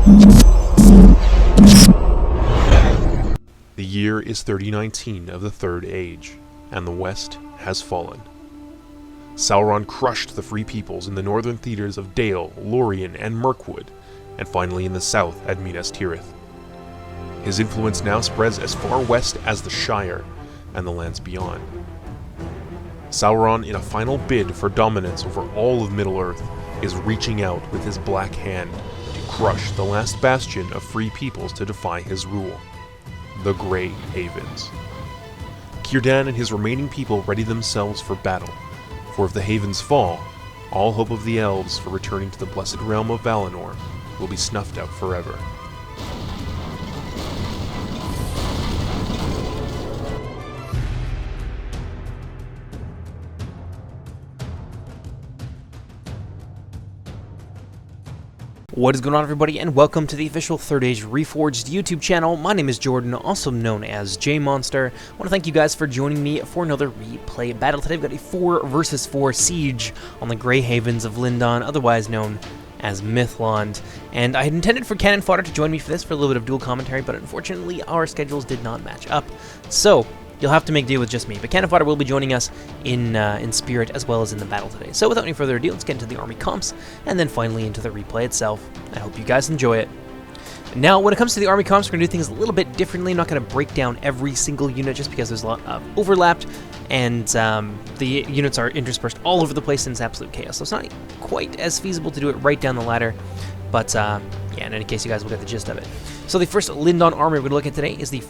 The year is 3019 of the Third Age, and the West has fallen. Sauron crushed the Free Peoples in the northern theaters of Dale, Lorien, and Mirkwood, and finally in the south at Minas Tirith. His influence now spreads as far west as the Shire and the lands beyond. Sauron, in a final bid for dominance over all of Middle-earth, is reaching out with his black hand to crush the last bastion of Free Peoples to defy his rule, the Grey Havens. Círdan and his remaining people ready themselves for battle, for if the Havens fall, all hope of the elves for returning to the blessed realm of Valinor will be snuffed out forever. What is going on, everybody, and welcome to the official Third Age Reforged YouTube channel. My name is Jordan, also known as J-Monster. I want to thank you guys for joining me for another replay battle. Today we've got a 4 versus 4 siege on the Grey Havens of Lindon, otherwise known as MITHLOND. And I had intended for Cannon Fodder to join me for this for a little bit of dual commentary, but unfortunately our schedules did not match up. So you'll have to make do with just me, but Cannon Fodder will be joining us in spirit as well as in the battle today. So without any further ado, let's get into the army comps, and then finally into the replay itself. I hope you guys enjoy it. Now, when it comes to the army comps, we're going to do things a little bit differently. I'm not going to break down every single unit just because there's a lot of overlap, and the units are interspersed all over the place and it's absolute chaos. So it's not quite as feasible to do it right down the ladder, but yeah, in any case, you guys will get the gist of it. So the first Lindon army we're going to look at today is this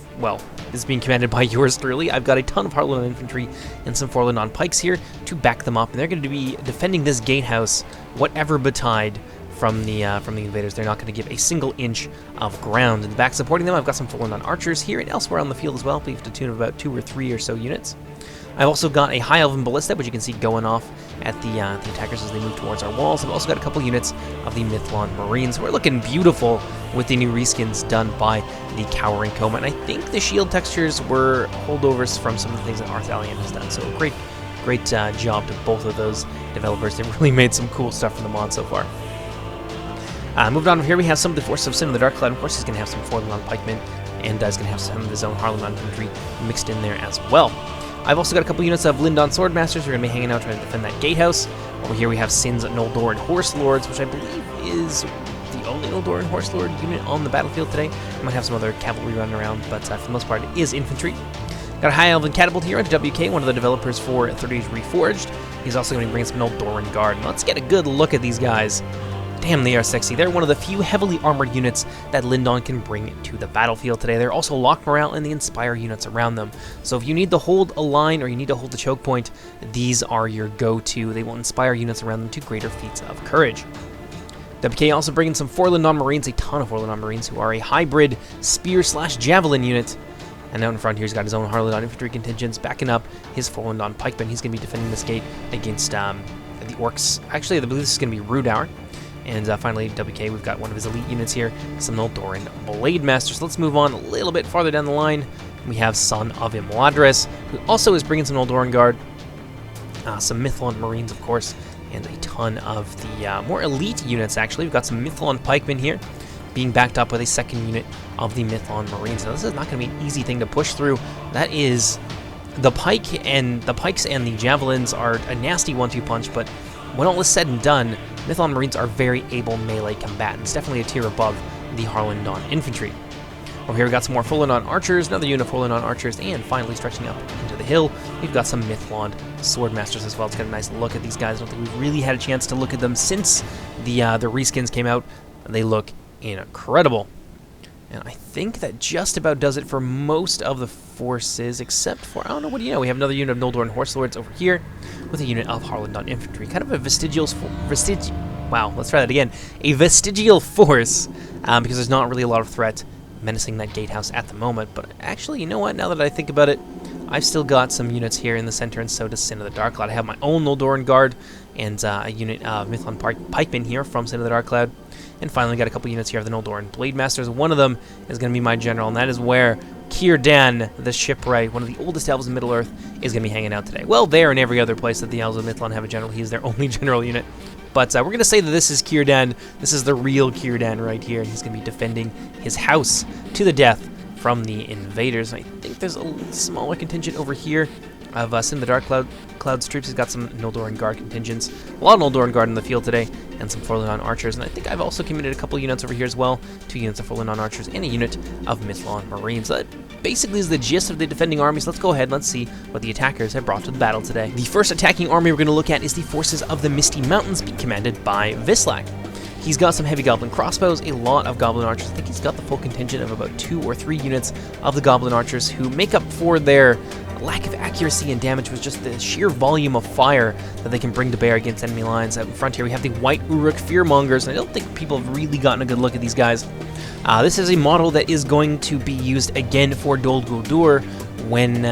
is being commanded by yours truly. I've got a ton of Harlondon infantry and some Lindon pikes here to back them up, and they're going to be defending this gatehouse, whatever betide from the invaders. They're not going to give a single inch of ground. In the back supporting them, I've got some Lindon archers here and elsewhere on the field as well, I believe to the tune of about 2 or 3 or so units. I've also got a High Elven Ballista, which you can see going off at the attackers as they move towards our walls. I've also got a couple units of the Mithlond Marines, who are looking beautiful with the new reskins done by the Cowering Coma. And I think the shield textures were holdovers from some of the things that Arthalion has done. So great job to both of those developers. They've really made some cool stuff for the mod so far. Moving on from here, we have some of the Forces of Sin of the Dark Cloud. Of course, he's going to have some Forlorn pikemen, and he's going to have some of his own Harlondon infantry mixed in there as well. I've also got a couple units of Lindon Swordmasters who are going to be hanging out trying to defend that gatehouse. Over here we have Sin's Noldoran Horse Lords, which I believe is the only Noldoran Horse Lord unit on the battlefield today. I might have some other cavalry running around, but for the most part it is infantry. Got a High Elven Catapult here at WK, one of the developers for Third Age Reforged. He's also going to bring some Noldoran Guard. Now let's get a good look at these guys. Damn, they are sexy. They're one of the few heavily armored units that Lindon can bring to the battlefield today. They're also lock morale and they inspire units around them. So if you need to hold a line or you need to hold the choke point, these are your go-to. They will inspire units around them to greater feats of courage. WK also bringing some Lindon Marines, a ton of Lindon Marines, who are a hybrid spear/javelin unit. And out in front here, he's got his own Harlondon infantry contingents backing up his Lindon pikemen. He's going to be defending this gate against the orcs. Actually, I believe this is going to be Rudour. And finally, WK, we've got one of his elite units here, some Noldoran Blade Masters. So let's move on a little bit farther down the line. We have Son of Imladris, who also is bringing some Noldoran Guard, some Mithlond Marines, of course, and a ton of the more elite units, actually. We've got some Mithlond Pikemen here, being backed up with a second unit of the Mithlond Marines. Now, this is not going to be an easy thing to push through. That is, the pikes and the javelins are a nasty 1-2 punch, but when all is said and done, Mithlond Marines are very able melee combatants, definitely a tier above the Harlondon infantry. Over here we got some more Lindon archers, another unit of Lindon archers, and finally stretching up into the hill, we've got some Mithlond Swordmasters as well. Let's get a nice look at these guys. I don't think we've really had a chance to look at them since the reskins came out. They look incredible. And I think that just about does it for most of the forces, except for, I don't know, what do you know? We have another unit of Noldoran Horse Lords over here with a unit of Harlondon infantry. Kind of a vestigial force, because there's not really a lot of threat menacing that gatehouse at the moment. But actually, you know what? Now that I think about it, I've still got some units here in the center, and so does Sin of the Dark Cloud. I have my own Noldoran Guard and a unit of Mithlond pikemen here from Sin of the Dark Cloud. And finally, got a couple units here of the Noldoran Blade Masters. One of them is going to be my general, and that is where Círdan, the shipwright, one of the oldest elves in Middle-earth, is going to be hanging out today. Well, there and every other place that the elves of Mithlond have a general, he is their only general unit. But we're going to say that this is Círdan. This is the real Círdan right here. He's going to be defending his house to the death from the invaders. I think there's a smaller contingent over here of some of the Dark Cloud's troops. He's got some Noldoran Guard contingents. A lot of Noldoran Guard in the field today, and some Forlorn Archers. And I think I've also committed a couple units over here as well. 2 units of Forlorn Archers and a unit of MITHLOND Marines. That basically is the gist of the defending armies. Let's go ahead and let's see what the attackers have brought to the battle today. The first attacking army we're going to look at is the forces of the Misty Mountains, being commanded by Vislak. He's got some heavy goblin crossbows, a lot of goblin archers. I think he's got the full contingent of about 2 or 3 units of the goblin archers, who make up for their lack of accuracy and damage with just the sheer volume of fire that they can bring to bear against enemy lines. Out in front here we have the White Uruk Fearmongers, and I don't think people have really gotten a good look at these guys. This is a model that is going to be used again for Dol Guldur when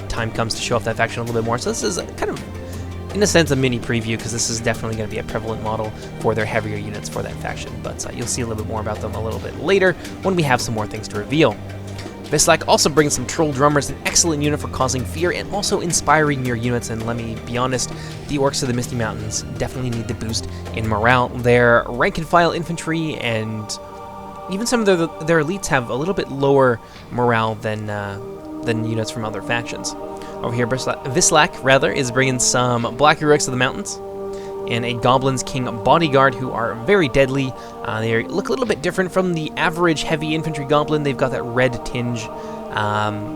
time comes to show off that faction a little bit more. So this is kind of, in a sense, a mini preview, because this is definitely going to be a prevalent model for their heavier units for that faction. But you'll see a little bit more about them a little bit later when we have some more things to reveal. Vislak also brings some Troll Drummers, an excellent unit for causing fear and also inspiring your units. And let me be honest, the Orcs of the Misty Mountains definitely need the boost in morale. Their rank-and-file infantry and even some of their elites have a little bit lower morale than units from other factions. Over here, Vislak is bringing some Black Uruks of the Mountains and a Goblin's King bodyguard, who are very deadly. They look a little bit different from the average heavy infantry goblin. They've got that red tinge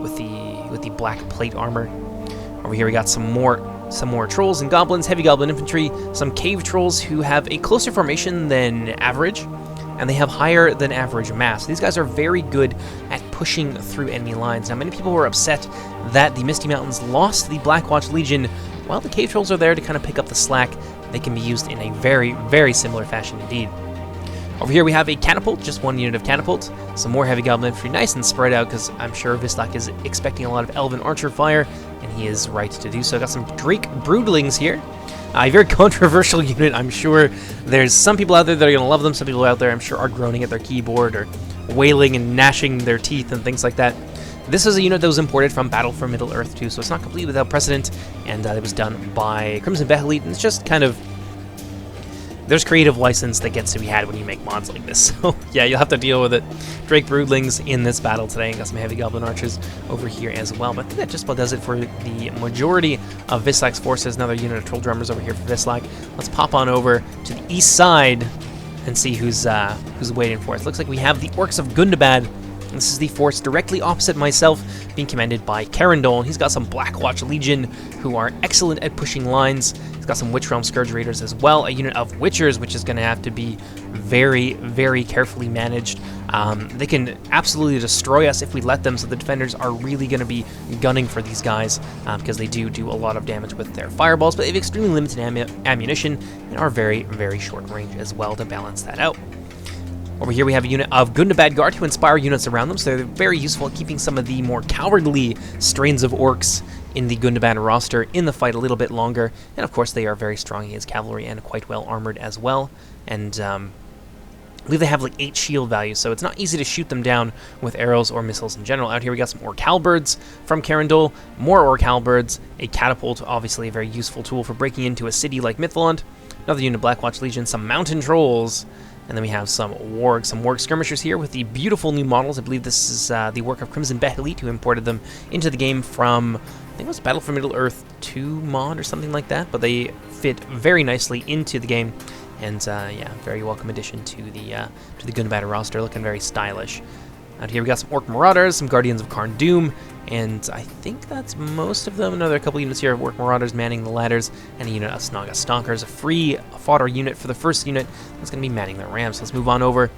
with the black plate armor. Over here we got some more trolls and goblins, heavy goblin infantry, some cave trolls who have a closer formation than average, and they have higher than average mass. These guys are very good at pushing through enemy lines. Now, many people were upset that the Misty Mountains lost the Blackwatch Legion. Well, the cave trolls are there to kind of pick up the slack. They can be used in a very, very similar fashion indeed. Over here we have a catapult, just 1 unit of catapult. Some more heavy goblin infantry, nice and spread out, because I'm sure Vislak is expecting a lot of elven archer fire, and he is right to do so. Got some Drake Broodlings here. A very controversial unit. I'm sure there's some people out there that are going to love them. Some people out there, I'm sure, are groaning at their keyboard or wailing and gnashing their teeth and things like that. This is a unit that was imported from Battle for Middle-earth too, so it's not completely without precedent, and it was done by Crimson Behelite, and it's just kind of, there's creative license that gets to be had when you make mods like this. So yeah, you'll have to deal with it. Drake Broodlings in this battle today. Got some heavy goblin archers over here as well. But I think that just about does it for the majority of Vislak's forces. Another unit of Troll Drummers over here for Vislak. Let's pop on over to the east side and see who's waiting for us. Looks like we have the Orcs of Gundabad. This is the force directly opposite myself, being commanded by Carindol. He's got some Blackwatch Legion who are excellent at pushing lines. He's got some Witch Realm Scourge Raiders as well, a unit of Witchers, which is going to have to be very, very carefully managed. They can absolutely destroy us if we let them, so the defenders are really going to be gunning for these guys because they do a lot of damage with their fireballs, but they have extremely limited ammunition and are very, very short range as well to balance that out. Over here we have a unit of Gundabad Guard who inspire units around them, so they're very useful at keeping some of the more cowardly strains of orcs in the Gundabad roster in the fight a little bit longer. And of course they are very strong against cavalry and quite well armored as well. And I believe they have like 8 shield values, so it's not easy to shoot them down with arrows or missiles in general. Out here we got some Orc Halberds from Carindol, more Orc Halberds, a catapult, obviously a very useful tool for breaking into a city like Mithlond, another unit of Blackwatch Legion, some Mountain Trolls, and then we have some Warg Skirmishers here with the beautiful new models. I believe this is the work of Crimson Behelite, who imported them into the game from, I think it was Battle for Middle-earth 2 mod or something like that, but they fit very nicely into the game. And yeah, very welcome addition to the Gundabad roster, looking very stylish. Out here we got some Orc Marauders, some Guardians of Karn Doom, and I think that's most of them. Another couple units here of Orc Marauders manning the ladders, and a unit of Snaga Stalkers, a free fodder unit for the first unit that's going to be manning the rams. Let's move on over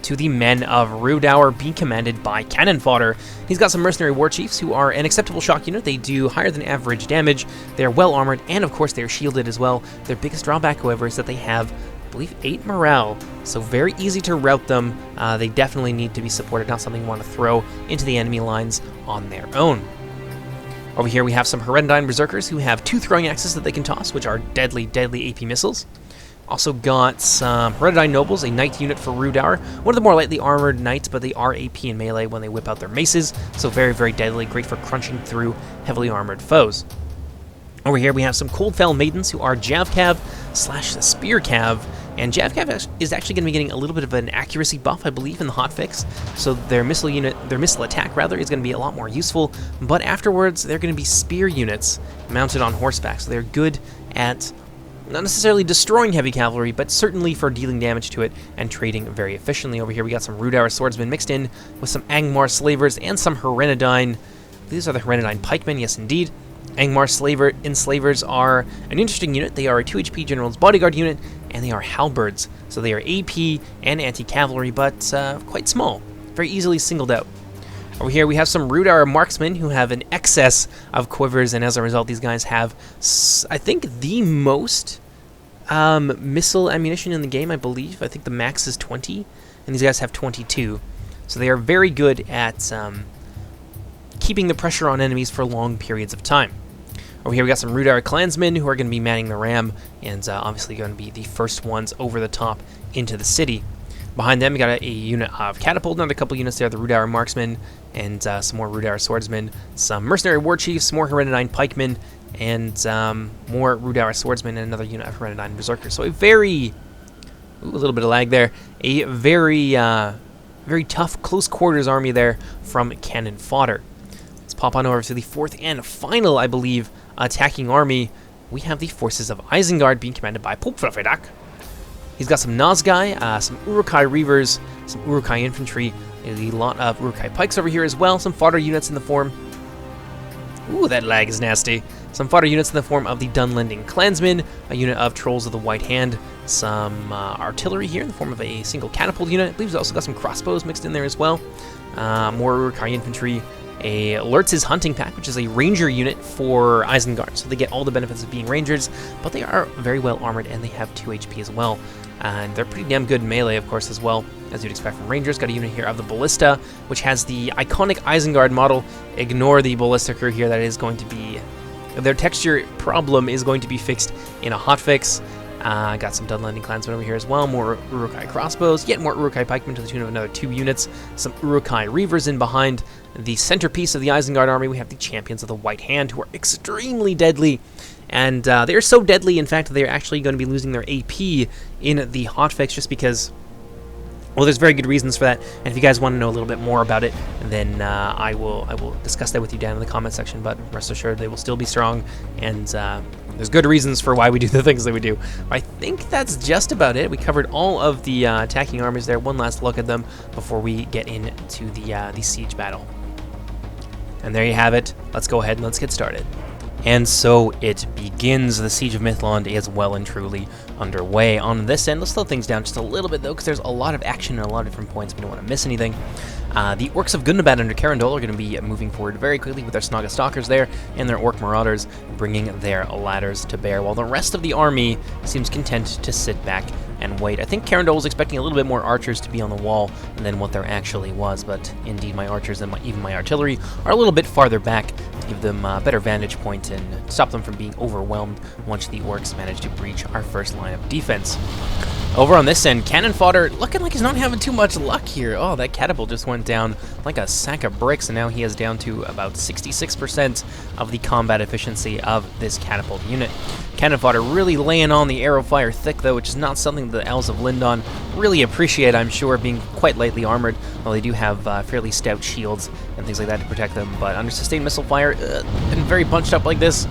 to the Men of Rudour, being commanded by Cannon Fodder. He's got some Mercenary War Chiefs who are an acceptable shock unit. They do higher than average damage, they're well armored, and of course they're shielded as well. Their biggest drawback, however, is that they have, I believe, 8 morale, so very easy to rout them. They definitely need to be supported, not something you want to throw into the enemy lines on their own. Over here we have some Heredine Berserkers who have 2 throwing axes that they can toss, which are deadly, deadly AP missiles. Also got some Heredine Nobles, a knight unit for Rudour. One of the more lightly armored knights, but they are AP in melee when they whip out their maces, so very, very deadly, great for crunching through heavily armored foes. Over here we have some Coldfell Maidens who are Javcav. slash spear cav, and Jav cav is actually going to be getting a little bit of an accuracy buff, I believe, in the hotfix. So their missile attack rather, is going to be a lot more useful. But afterwards, they're going to be spear units mounted on horseback. So they're good at not necessarily destroying heavy cavalry, but certainly for dealing damage to it and trading very efficiently. Over here, we got some Rudour swordsmen mixed in with some Angmar slavers and some Herenadine. These are the Herenadine pikemen, yes indeed. Angmar enslavers are an interesting unit. They are a 2 HP general's bodyguard unit, and they are halberds. So they are AP and anti-cavalry, but quite small, very easily singled out. Over here we have some Rudour marksmen who have an excess of quivers, and as a result these guys have, I think, the most missile ammunition in the game, I believe. I think the max is 20, and these guys have 22. So they are very good at keeping the pressure on enemies for long periods of time. Over here we got some Rudour clansmen who are going to be manning the ram, and obviously going to be the first ones over the top into the city. Behind them we got a unit of catapult, another couple units there, the Rudour marksmen, and some more Rudour swordsmen, some mercenary war chiefs, some more Herenadine pikemen, and more Rudour swordsmen, and another unit of Herenadine berserkers. So a very, a little bit of lag there, a very tough close quarters army there from cannon fodder. Let's pop on over to the fourth and final, I believe, attacking army. We have the forces of Isengard being commanded by Popflafedak. He's got some Nazgai, some Uruk-hai Reavers, some Uruk-hai infantry, a lot of Uruk-hai pikes over here as well, some fodder units in the form... Ooh, that lag is nasty. Some fodder units in the form of the Dunlending Clansmen, a unit of Trolls of the White Hand, some artillery here in the form of a single catapult unit. I believe he's also got some crossbows mixed in there as well. More Uruk-hai infantry, a Lurtz's Hunting Pack, which is a ranger unit for Isengard, so they get all the benefits of being rangers, but they are very well armored and they have 2 HP as well. And they're pretty damn good melee, of course, as well, as you'd expect from rangers. Got a unit here of the Ballista, which has the iconic Isengard model. Ignore the ballista crew here. That is going to be... their texture problem is going to be fixed in a hotfix. Got some Dunlending Clansmen over here as well. More Uruk-hai crossbows. Yet more Uruk-hai pikemen to the tune of another 2 units. Some Uruk-hai Reavers in behind. The centerpiece of the Isengard army, we have the Champions of the White Hand, who are extremely deadly. And they are so deadly, in fact, they're actually going to be losing their AP in the hotfix just because, well, there's very good reasons for that. And if you guys want to know a little bit more about it, then I will discuss that with you down in the comment section. But rest assured, they will still be strong, and there's good reasons for why we do the things that we do. I think that's just about it. We covered all of the attacking armies there. One last look at them before we get into the siege battle. And there you have it. Let's go ahead and let's get started. And so it begins. The Siege of Mithlond is well and truly underway. On this end, let's slow things down just a little bit, though, because there's a lot of action and a lot of different points. We don't want to miss anything. The Orcs of Gundabad under Carandol are going to be moving forward very quickly with their Snaga Stalkers there and their Orc Marauders bringing their ladders to bear, while the rest of the army seems content to sit back and wait. I think Carandol was expecting a little bit more archers to be on the wall than what there actually was, but indeed my archers and even my artillery are a little bit farther back to give them a better vantage point and stop them from being overwhelmed once the Orcs manage to breach our first line of defense. Over on this end, cannon fodder looking like he's not having too much luck here. Oh, that catapult just went down like a sack of bricks, and now he is down to about 66% of the combat efficiency of this catapult unit. Cannon fodder really laying on the arrow fire thick, though, which is not something the Elves of Lindon really appreciate, I'm sure, being quite lightly armored, though they do have fairly stout shields and things like that to protect them. But under sustained missile fire, and very bunched up like this,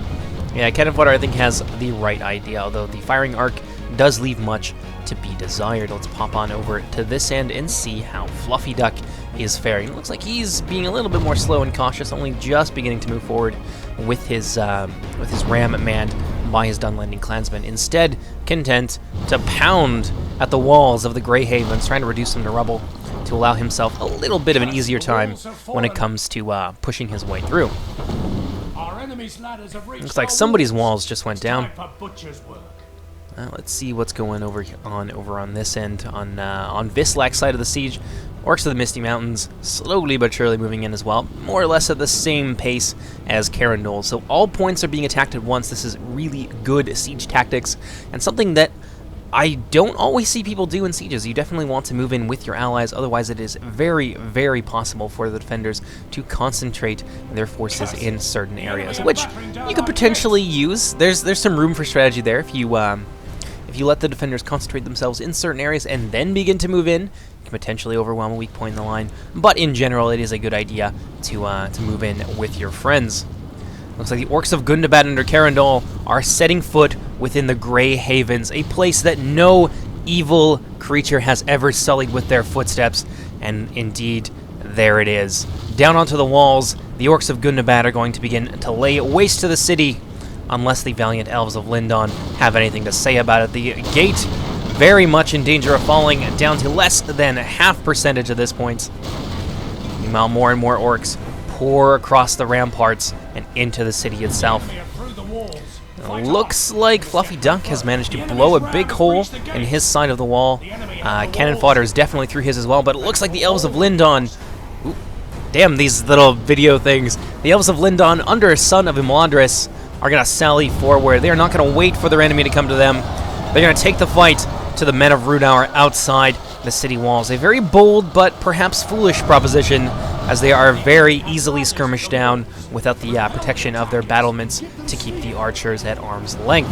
yeah, cannon fodder I think has the right idea, although the firing arc does leave much to be desired. Let's pop on over to this end and see how Fluffy Duck is faring. It looks like he's being a little bit more slow and cautious, only just beginning to move forward with his ram manned by his Dunlending Clansmen. Instead, content to pound at the walls of the Grey Havens, trying to reduce them to rubble to allow himself a little bit of an easier time when it comes to pushing his way through. Looks like somebody's walls just went down. Let's see what's going over on this end, on Vislak's side of the siege. Orcs of the Misty Mountains slowly but surely moving in as well, more or less at the same pace as Carandol. So all points are being attacked at once. This is really good siege tactics, and something that I don't always see people do in sieges. You definitely want to move in with your allies, otherwise it is very, very possible for the defenders to concentrate their forces in certain areas, which you could potentially use. There's some room for strategy there if if you let the defenders concentrate themselves in certain areas and then begin to move in, you can potentially overwhelm a weak point in the line. But in general, it is a good idea to move in with your friends. Looks like the Orcs of Gundabad under Carandol are setting foot within the Grey Havens, a place that no evil creature has ever sullied with their footsteps, and indeed, there it is. Down onto the walls, the Orcs of Gundabad are going to begin to lay waste to the city, unless the valiant elves of Lindon have anything to say about it. The gate very much in danger of falling down to less than half percentage at this point. Meanwhile, more and more orcs pour across the ramparts and into the city itself. Looks like Fluffy Duck has managed to blow a big hole in his side of the wall. Cannon Fodder is definitely through his as well, but it looks like the elves of Lindon... Ooh, damn, these little video things. The elves of Lindon under Son of Imladris are going to sally forward. They are not going to wait for their enemy to come to them. They're going to take the fight to the men of Rudour outside the city walls. A very bold but perhaps foolish proposition, as they are very easily skirmished down without the protection of their battlements to keep the archers at arm's length.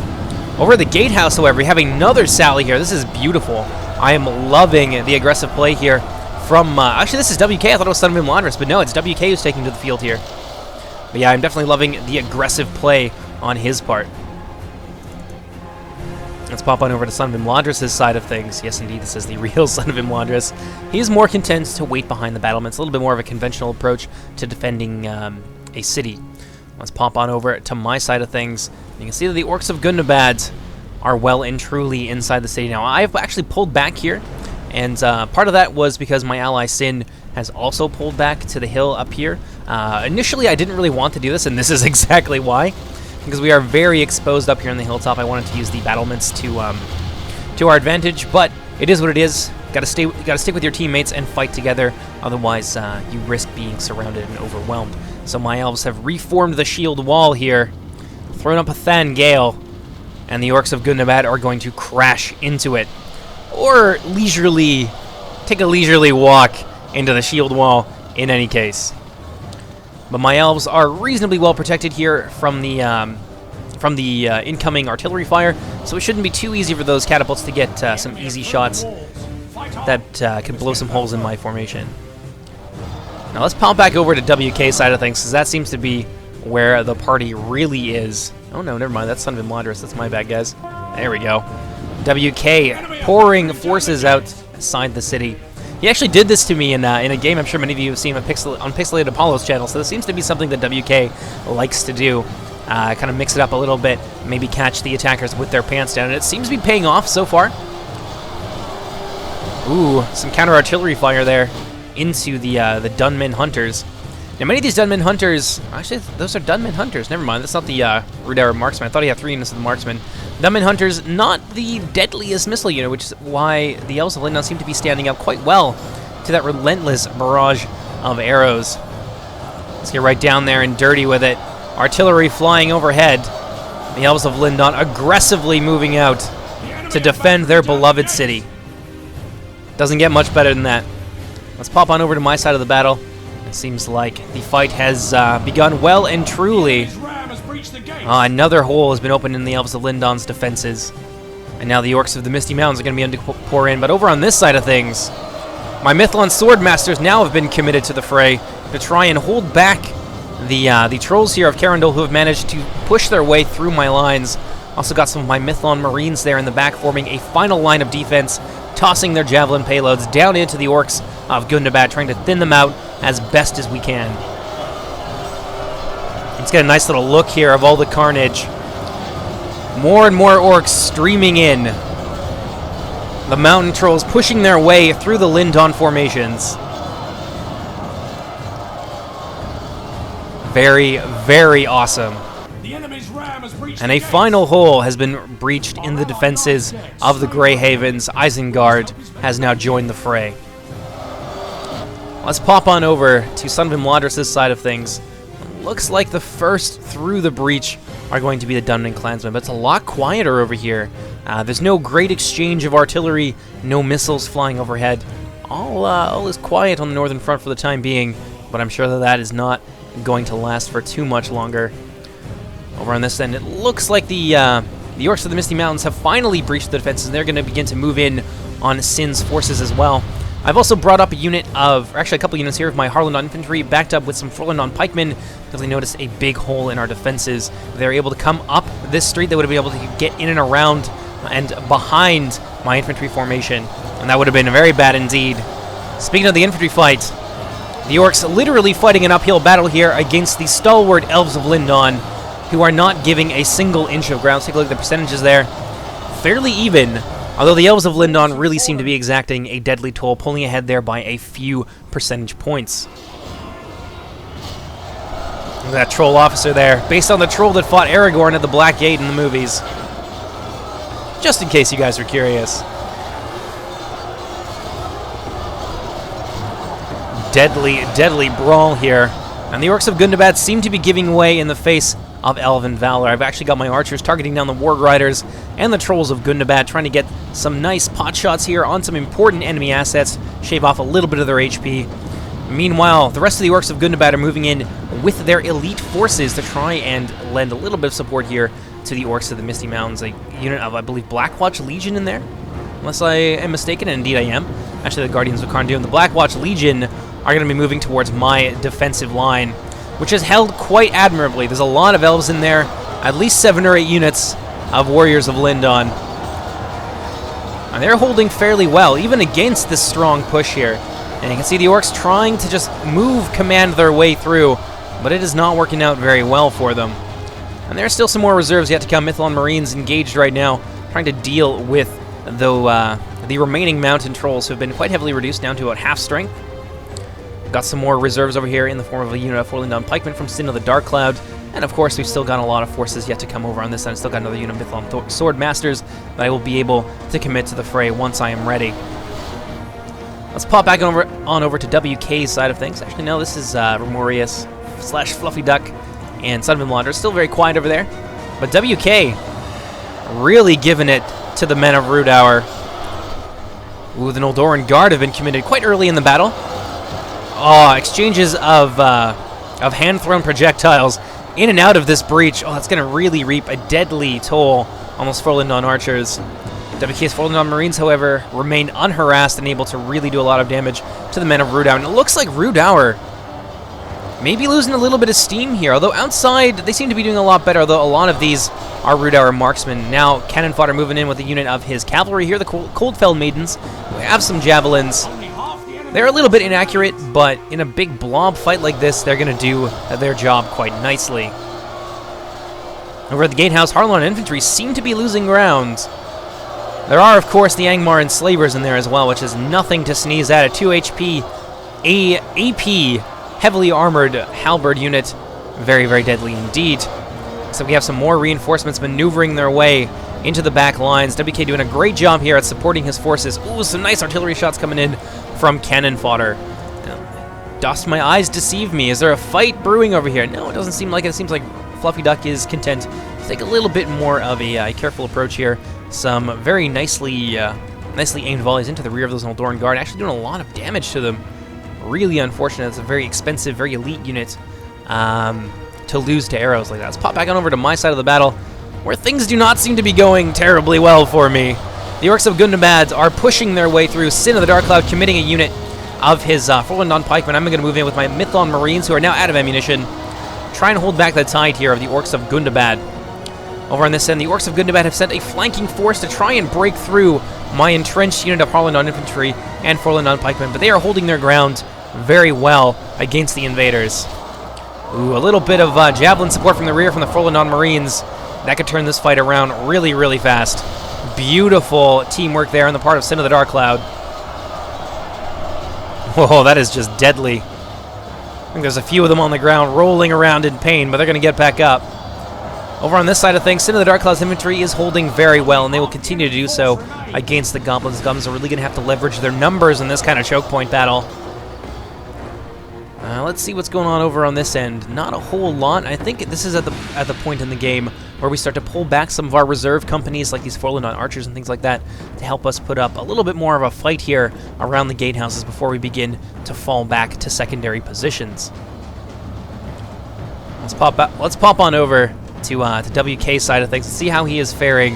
Over at the gatehouse, however, we have another sally here. This is beautiful. I am loving the aggressive play here from... actually, this is WK. I thought it was Son of Imladris, but no, it's WK who's taking to the field here. But yeah, I'm definitely loving the aggressive play on his part. Let's pop on over to Son of Imladris' side of things. Yes, indeed, this is the real Son of Imladris. He's more content to wait behind the battlements, a little bit more of a conventional approach to defending a city. Let's pop on over to my side of things. You can see that the Orcs of Gundabad are well and truly inside the city now. I've actually pulled back here, and part of that was because my ally Sin has also pulled back to the hill up here. Initially, I didn't really want to do this, and this is exactly why. Because we are very exposed up here on the hilltop, I wanted to use the battlements to our advantage, but it is what it is. Gotta stick with your teammates and fight together, otherwise you risk being surrounded and overwhelmed. So my elves have reformed the shield wall here, thrown up a Than Gale, and the Orcs of Gundabad are going to crash into it. Or take a leisurely walk into the shield wall in any case. But my elves are reasonably well protected here from the incoming artillery fire, so it shouldn't be too easy for those catapults to get some easy shots that can blow some holes in my formation. Now let's pop back over to WK side of things, because that seems to be where the party really is. Oh no, never mind, that's Son of Imladris, that's my bad, guys. There we go. WK pouring forces outside the city. He actually did this to me in a game I'm sure many of you have seen on Pixelated Apollo's channel, so this seems to be something that WK likes to do. Kind of mix it up a little bit, maybe catch the attackers with their pants down, and it seems to be paying off so far. Ooh, some counter-artillery fire there into the Dunman Hunters. Now, many of these Dunman Hunters... Actually, those are Dunman Hunters. Never mind, that's not the Rudour Marksman. I thought he had 3 units of the Marksman. Dunman Hunters, not the deadliest missile unit, which is why the Elves of Lindon seem to be standing up quite well to that relentless barrage of arrows. Let's get right down there and dirty with it. Artillery flying overhead. The Elves of Lindon aggressively moving out to defend their beloved city. Doesn't get much better than that. Let's pop on over to my side of the battle. It seems like the fight has begun well and truly. Another hole has been opened in the Elves of Lindon's defenses. And now the Orcs of the Misty Mountains are going to be able to pour in. But over on this side of things, my MITHLOND Swordmasters now have been committed to the fray to try and hold back the trolls here of Carandol, who have managed to push their way through my lines. Also got some of my MITHLOND Marines there in the back, forming a final line of defense, tossing their javelin payloads down into the Orcs of Gundabad, trying to thin them out as best as we can. Let's get a nice little look here of all the carnage. More and more orcs streaming in. The mountain trolls pushing their way through the Lindon formations. Very, very awesome. And a final hole has been breached in the defenses of the Grey Havens. Isengard has now joined the fray. Let's pop on over to Son of Imladris' side of things. Looks like the first through the breach are going to be the Dunman Clansmen, but it's a lot quieter over here. There's no great exchange of artillery, no missiles flying overhead. All is quiet on the northern front for the time being, but I'm sure that is not going to last for too much longer. Over on this end, it looks like the The Orcs of the Misty Mountains have finally breached the defenses, and they're going to begin to move in on Sin's forces as well. I've also brought up a unit of, or actually a couple units here of my Harlandon infantry, backed up with some Harlandon pikemen, because they noticed a big hole in our defenses. They're able to come up this street. They would have been able to get in and around and behind my infantry formation, and that would have been very bad indeed. Speaking of the infantry fight, the Orcs literally fighting an uphill battle here against the stalwart Elves of Lindon, who are not giving a single inch of ground. Let's take a look at the percentages there. Fairly even, although the Elves of Lindon really seem to be exacting a deadly toll, pulling ahead there by a few percentage points. Look at that troll officer there, based on the troll that fought Aragorn at the Black Gate in the movies. Just in case you guys are curious. Deadly, deadly brawl here. And the Orcs of Gundabad seem to be giving way in the face of Elven Valor. I've actually got my archers targeting down the Warg Riders and the Trolls of Gundabad, trying to get some nice pot shots here on some important enemy assets, shave off a little bit of their HP. Meanwhile, the rest of the Orcs of Gundabad are moving in with their elite forces to try and lend a little bit of support here to the Orcs of the Misty Mountains. A unit of, I believe, Blackwatch Legion in there, unless I am mistaken, and indeed I am. Actually, the Guardians of Carndum. The Blackwatch Legion are going to be moving towards my defensive line, which is held quite admirably. There's a lot of elves in there, at least 7 or 8 units of Warriors of Lindon. And they're holding fairly well, even against this strong push here. And you can see the Orcs trying to just command their way through, but it is not working out very well for them. And there are still some more reserves yet to come. MITHLOND Marines engaged right now, trying to deal with the remaining mountain trolls, who have been quite heavily reduced down to about half strength. Got some more reserves over here in the form of a unit of Harlandon pikemen from Sin of the Dark Cloud. And of course, we've still got a lot of forces yet to come over on this side. Still got another unit of MITHLOND Sword Masters that I will be able to commit to the fray once I am ready. Let's pop back on over to WK's side of things. Actually, no, this is Remorius / Fluffy Duck and Son of MITHLOND are still very quiet over there. But WK really giving it to the men of Rudour. Ooh, the Noldoran Guard have been committed quite early in the battle. Oh, exchanges of hand-thrown projectiles in and out of this breach. Oh, that's going to really reap a deadly toll on those Forlindon archers. WK's Forlindon Marines, however, remain unharassed and able to really do a lot of damage to the men of Rudour. And it looks like Rudour may be losing a little bit of steam here, although outside they seem to be doing a lot better, although a lot of these are Rudour marksmen. Now, Cannon Fodder moving in with a unit of his cavalry here, the Coldfell Maidens. We have some javelins. They're a little bit inaccurate, but in a big blob fight like this, they're going to do their job quite nicely. Over at the Gatehouse, Harlandon infantry seem to be losing ground. There are, of course, the Angmar enslavers in there as well, which is nothing to sneeze at. A 2 HP AP heavily armored halberd unit. Very, very deadly indeed. So we have some more reinforcements maneuvering their way into the back lines. WK doing a great job here at supporting his forces. Ooh, some nice artillery shots coming in from Cannon Fodder. Dost my eyes deceive me? Is there a fight brewing over here? No, it doesn't seem like it. It seems like Fluffy Duck is content to take a little bit more of a careful approach here. Some very nicely aimed volleys into the rear of those Noldoran Guard, actually doing a lot of damage to them. Really unfortunate. It's a very expensive, very elite unit to lose to arrows like that. Let's pop back on over to my side of the battle, where things do not seem to be going terribly well for me. The Orcs of Gundabad are pushing their way through. Sin of the Dark Cloud committing a unit of his Forlindon pikemen. I'm going to move in with my MITHLOND Marines, who are now out of ammunition. Try and hold back the tide here of the Orcs of Gundabad. Over on this end, the Orcs of Gundabad have sent a flanking force to try and break through my entrenched unit of Harlandon infantry and Forlindon pikemen, but they are holding their ground very well against the invaders. Ooh, a little bit of javelin support from the rear from the Forlindon Marines. That could turn this fight around really, really fast. Beautiful teamwork there on the part of Sin of the Dark Cloud. Whoa, that is just deadly. I think there's a few of them on the ground rolling around in pain, but they're going to get back up. Over on this side of things, Sin of the Dark Cloud's infantry is holding very well, and they will continue to do so against the Goblins. Goblins are really going to have to leverage their numbers in this kind of choke point battle. Let's see what's going on over on this end. Not a whole lot. I think this is at the point in the game where we start to pull back some of our reserve companies, like these Forlindon archers and things like that, to help us put up a little bit more of a fight here around the gatehouses before we begin to fall back to secondary positions. Let's pop on over to WK side of things and see how he is faring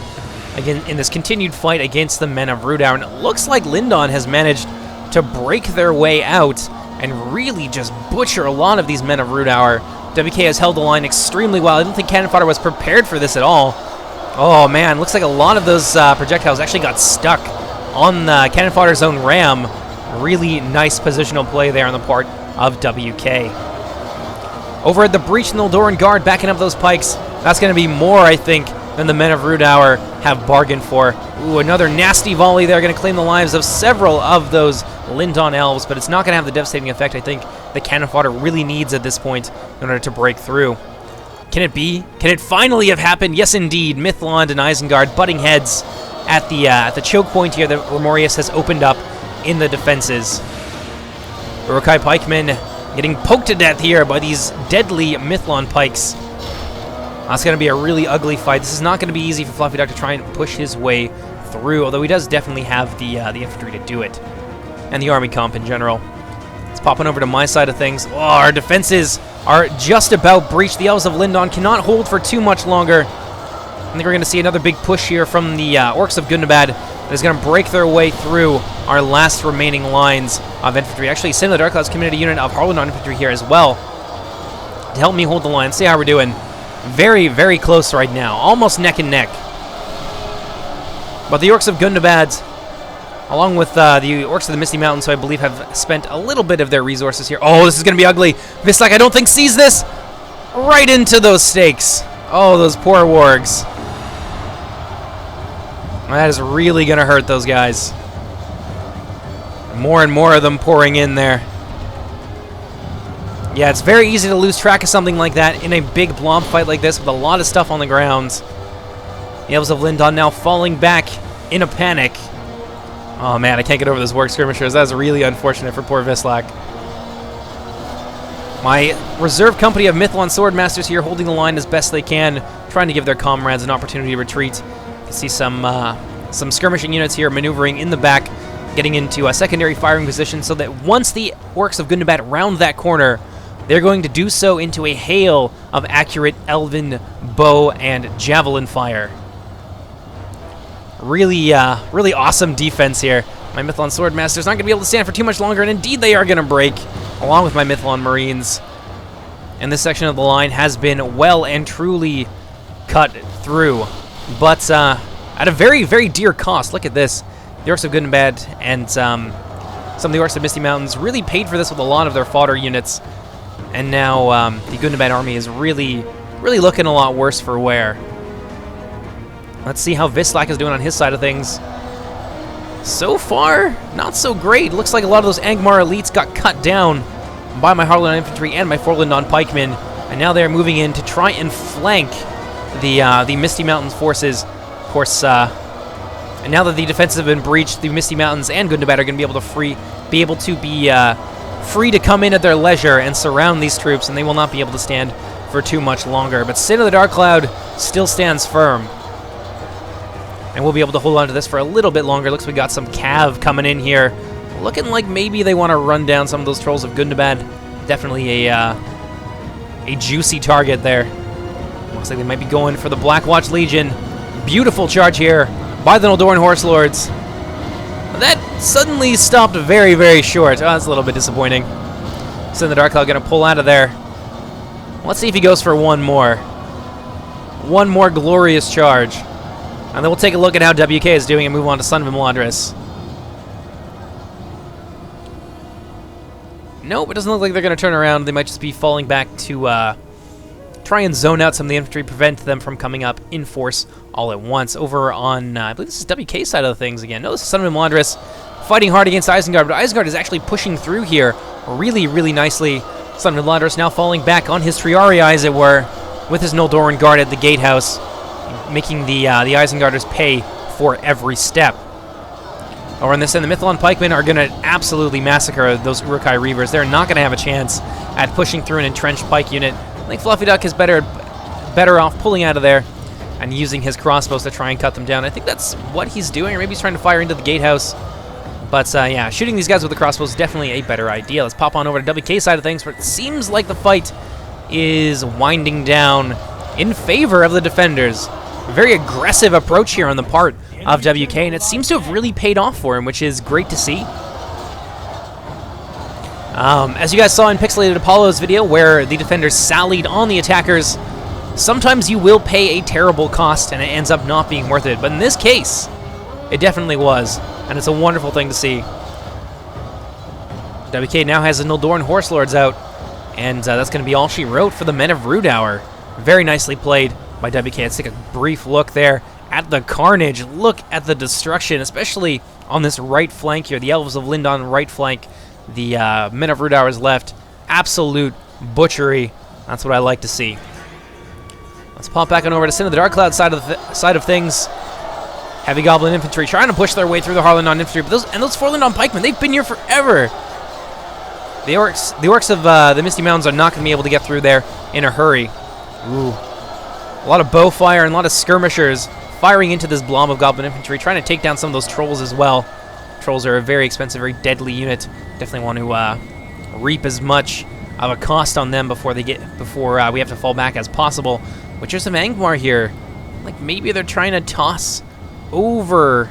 again in this continued fight against the men of Rudour. And it looks like Lindon has managed to break their way out and really just butcher a lot of these men of Rudour. WK has held the line extremely well. I don't think Cannon Fodder was prepared for this at all. Oh man, looks like a lot of those projectiles actually got stuck on Cannon Fodder's own ram. Really nice positional play there on the part of WK. Over at the breach in the Eldoran Guard, backing up those pikes. That's going to be more, I think, than the men of Rudour have bargained for. Ooh, another nasty volley there, going to claim the lives of several of those Lindon elves, but it's not going to have the devastating effect I think the Cannon Fodder really needs at this point in order to break through. Can it be? Can it finally have happened? Yes, indeed. Mithlond and Isengard butting heads at the choke point here that Remorius has opened up in the defenses. Urukai pikemen getting poked to death here by these deadly Mithlond pikes. That's going to be a really ugly fight. This is not going to be easy for Fluffy Duck to try and push his way through, although he does definitely have the infantry to do it, and the army comp in general. It's popping over to my side of things. Oh, our defenses are just about breached. The Elves of Lindon cannot hold for too much longer. I think we're going to see another big push here from the Orcs of Gundabad that is going to break their way through our last remaining lines of infantry. Actually, Sin of the Dark Clouds community unit of Harlandon infantry here as well to help me hold the line. See how we're doing. Very, very close right now. Almost neck and neck. But the Orcs of Gundabad, along with the Orcs of the Misty Mountains, who I believe have spent a little bit of their resources here. Oh, this is going to be ugly. Vislak, I don't think, sees this. Right into those stakes. Oh, those poor wargs. That is really going to hurt those guys. More and more of them pouring in there. Yeah, it's very easy to lose track of something like that in a big blob fight like this with a lot of stuff on the ground. The Elves of Lindon now falling back in a panic. Oh man, I can't get over those warg skirmishers. That's really unfortunate for poor Vislak. My reserve company of Mithlond Swordmasters here holding the line as best they can, trying to give their comrades an opportunity to retreat. You can see some skirmishing units here maneuvering in the back, getting into a secondary firing position so that once the Orcs of Gundabad round that corner, they're going to do so into a hail of accurate elven bow and javelin fire. Really awesome defense here. My Mithlond Swordmasters aren't going to be able to stand for too much longer, and indeed they are going to break, along with my Mithlond Marines. And this section of the line has been well and truly cut through, but at a very, very dear cost. Look at this. The Orcs of Gundabad and some of the Orcs of Misty Mountains really paid for this with a lot of their fodder units. And now the Gundabad army is really looking a lot worse for wear. Let's see how Vislak is doing on his side of things. So far, not so great. Looks like a lot of those Angmar elites got cut down by my Harlandon infantry and my Forlindon pikemen, and now they're moving in to try and flank the Misty Mountains forces. Of course, and now that the defenses have been breached, the Misty Mountains and Gundabad are going to be able to be free to come in at their leisure and surround these troops, and they will not be able to stand for too much longer. But Sin of the Dark Cloud still stands firm, and we'll be able to hold on to this for a little bit longer. Looks like we got some cav coming in here, looking like maybe they want to run down some of those trolls of Gundabad. Definitely a juicy target there. Looks like they might be going for the Blackwatch Legion. Beautiful charge here by the Noldorn Horse Lords. That suddenly stopped very, very short. Oh, that's a little bit disappointing. Sin the Dark Cloud going to pull out of there. Let's see if he goes for one more. One more glorious charge. And then we'll take a look at how WK is doing and move on to Son of Imladris. Nope, it doesn't look like they're going to turn around. They might just be falling back to try and zone out some of the infantry, prevent them from coming up in force all at once. Over on, I believe this is WK side of the things again. No, this is Son of Imladris fighting hard against Isengard, but Isengard is actually pushing through here really nicely. Son of Imladris now falling back on his Triarii, as it were, with his Noldoran guard at the gatehouse, making the Isengarders pay for every step. Over on this end, the Mithlond pikemen are going to absolutely massacre those Urukai Reavers. They're not going to have a chance at pushing through an entrenched pike unit. I think Fluffy Duck is better off pulling out of there and using his crossbows to try and cut them down. I think that's what he's doing, or maybe he's trying to fire into the gatehouse. But yeah, shooting these guys with the crossbows is definitely a better idea. Let's pop on over to WK side of things, where it seems like the fight is winding down in favor of the defenders. Very aggressive approach here on the part of WK, and it seems to have really paid off for him, which is great to see. As you guys saw in Pixelated Apollo's video, where the defenders sallied on the attackers, sometimes you will pay a terrible cost, and it ends up not being worth it. But in this case, it definitely was, and it's a wonderful thing to see. WK now has the Nildoran Horse Lords out, and that's going to be all she wrote for the Men of Rudour. Very nicely played by WK. Let's take a brief look there at the carnage. Look at the destruction, especially on this right flank here. The Elves of Lindon right flank. The Men of Rudour's left. Absolute butchery. That's what I like to see. Let's pop back on over to Sin of the Dark Cloud side of things. Heavy Goblin Infantry trying to push their way through the Harlandon Infantry. But those 4 Lindon Pikemen, they've been here forever. The orcs of the Misty Mountains are not going to be able to get through there in a hurry. Ooh. A lot of bow fire and a lot of skirmishers firing into this blob of Goblin Infantry, trying to take down some of those trolls as well. Trolls are a very expensive, very deadly unit. Definitely want to reap as much of a cost on them before we have to fall back as possible. Witchers of Angmar here, like maybe they're trying to toss over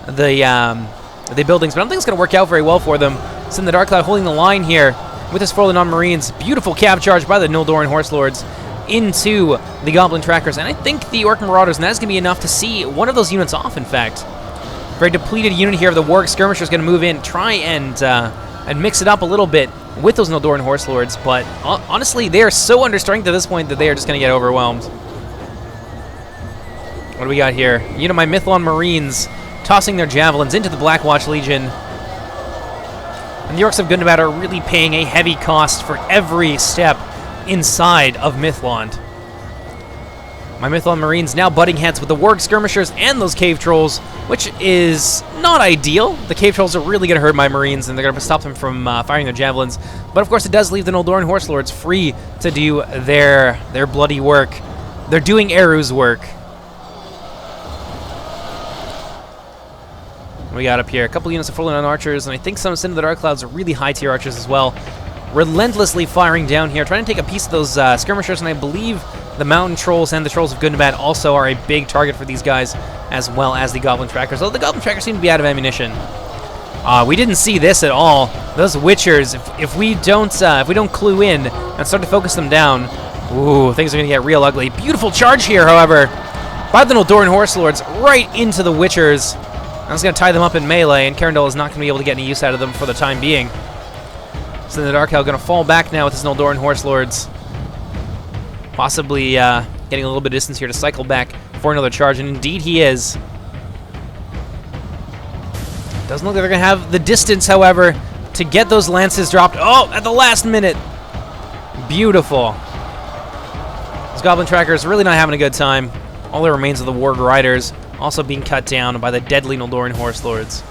the buildings, but I don't think it's going to work out very well for them. It's in the Dark Cloud holding the line here with his 4 Lindon Marines. Beautiful cab charge by the Nildoran Horse Lords into the Goblin Trackers, and I think the Orc Marauders, and that's going to be enough to see one of those units off, in fact. Very depleted unit here of the Warg Skirmishers going to move in, try and mix it up a little bit with those Nildoran Horse Lords, but honestly, they are so under strength at this point that they are just going to get overwhelmed. What do we got here? Unit of my Mithlond Marines tossing their javelins into the Blackwatch Legion. And the Orcs of Gundabad are really paying a heavy cost for every step inside of Mithlond. My Mithlond Marines now butting heads with the Warg Skirmishers and those Cave Trolls, which is not ideal. The Cave Trolls are really going to hurt my Marines, and they're going to stop them from firing their javelins. But of course, it does leave the Nildoran Horse Lords free to do their bloody work. They're doing Eru's work. We got up here a couple units of 4 Lindon Archers, and I think some Sin of the Dark Clouds are really high-tier archers as well. Relentlessly firing down here, trying to take a piece of those skirmishers, and I believe the Mountain Trolls and the Trolls of Gundabad also are a big target for these guys, as well as the Goblin Trackers. Although the Goblin Trackers seem to be out of ammunition. We didn't see this at all. Those Witchers, if we don't clue in and start to focus them down, ooh, things are going to get real ugly. Beautiful charge here, however, by the Nildoran Horse Lords right into the Witchers. That's going to tie them up in melee, and Carindel is not going to be able to get any use out of them for the time being. So the Dark Hell going to fall back now with his Nildoran Horse Lords. Possibly getting a little bit of distance here to cycle back for another charge, and indeed he is. Doesn't look like they're going to have the distance, however, to get those lances dropped. Oh, at the last minute. Beautiful. Those Goblin Trackers really not having a good time. All that remains of the Warg Riders also being cut down by the deadly Nildoran Horse Lords.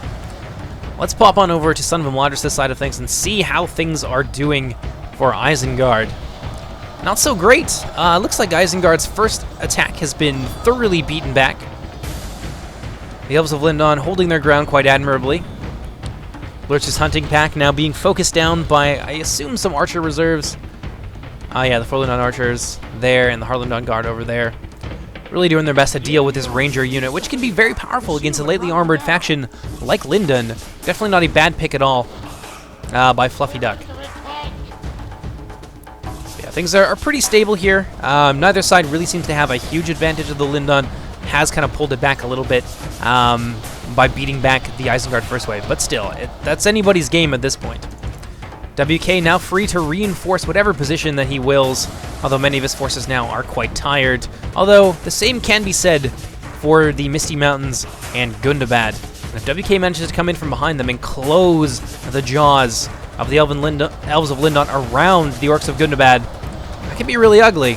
Let's pop on over to Son of Imladris this side of things and see how things are doing for Isengard. Not so great. Looks like Isengard's first attack has been thoroughly beaten back. The Elves of Lindon holding their ground quite admirably. Lurch's hunting pack now being focused down by, I assume, some archer reserves. Yeah, the 4 Lindon archers there and the Harlandon Guard over there. Really doing their best to deal with this Ranger unit, which can be very powerful against a lightly armored faction like Lindon. Definitely not a bad pick at all by Fluffy Duck. Yeah, things are pretty stable here. Neither side really seems to have a huge advantage of the Lindon. Has kind of pulled it back a little bit by beating back the Isengard first wave. But still, that's anybody's game at this point. WK now free to reinforce whatever position that he wills, although many of his forces now are quite tired. Although, the same can be said for the Misty Mountains and Gundabad. And if WK manages to come in from behind them and close the jaws of the Elves of Lindon around the Orcs of Gundabad, that can be really ugly.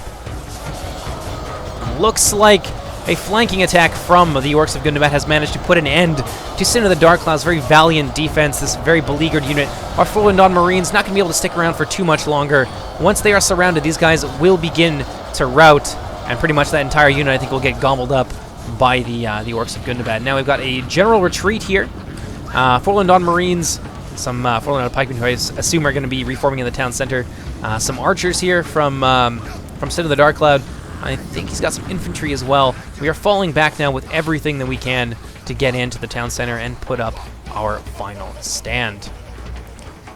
Looks like a flanking attack from the Orcs of Gundabad has managed to put an end to Sin of the Dark Cloud's very valiant defense. This very beleaguered unit. Our 4 Lindon Marines not going to be able to stick around for too much longer. Once they are surrounded, these guys will begin to rout, and pretty much that entire unit, I think, will get gobbled up by the Orcs of Gundabad. Now we've got a general retreat here. 4 Lindon Marines, some 4 Lindon pikemen who I assume are going to be reforming in the town center. Some archers here from Sin of the Dark Cloud. I think he's got some infantry as well. We are falling back now with everything that we can to get into the town center and put up our final stand.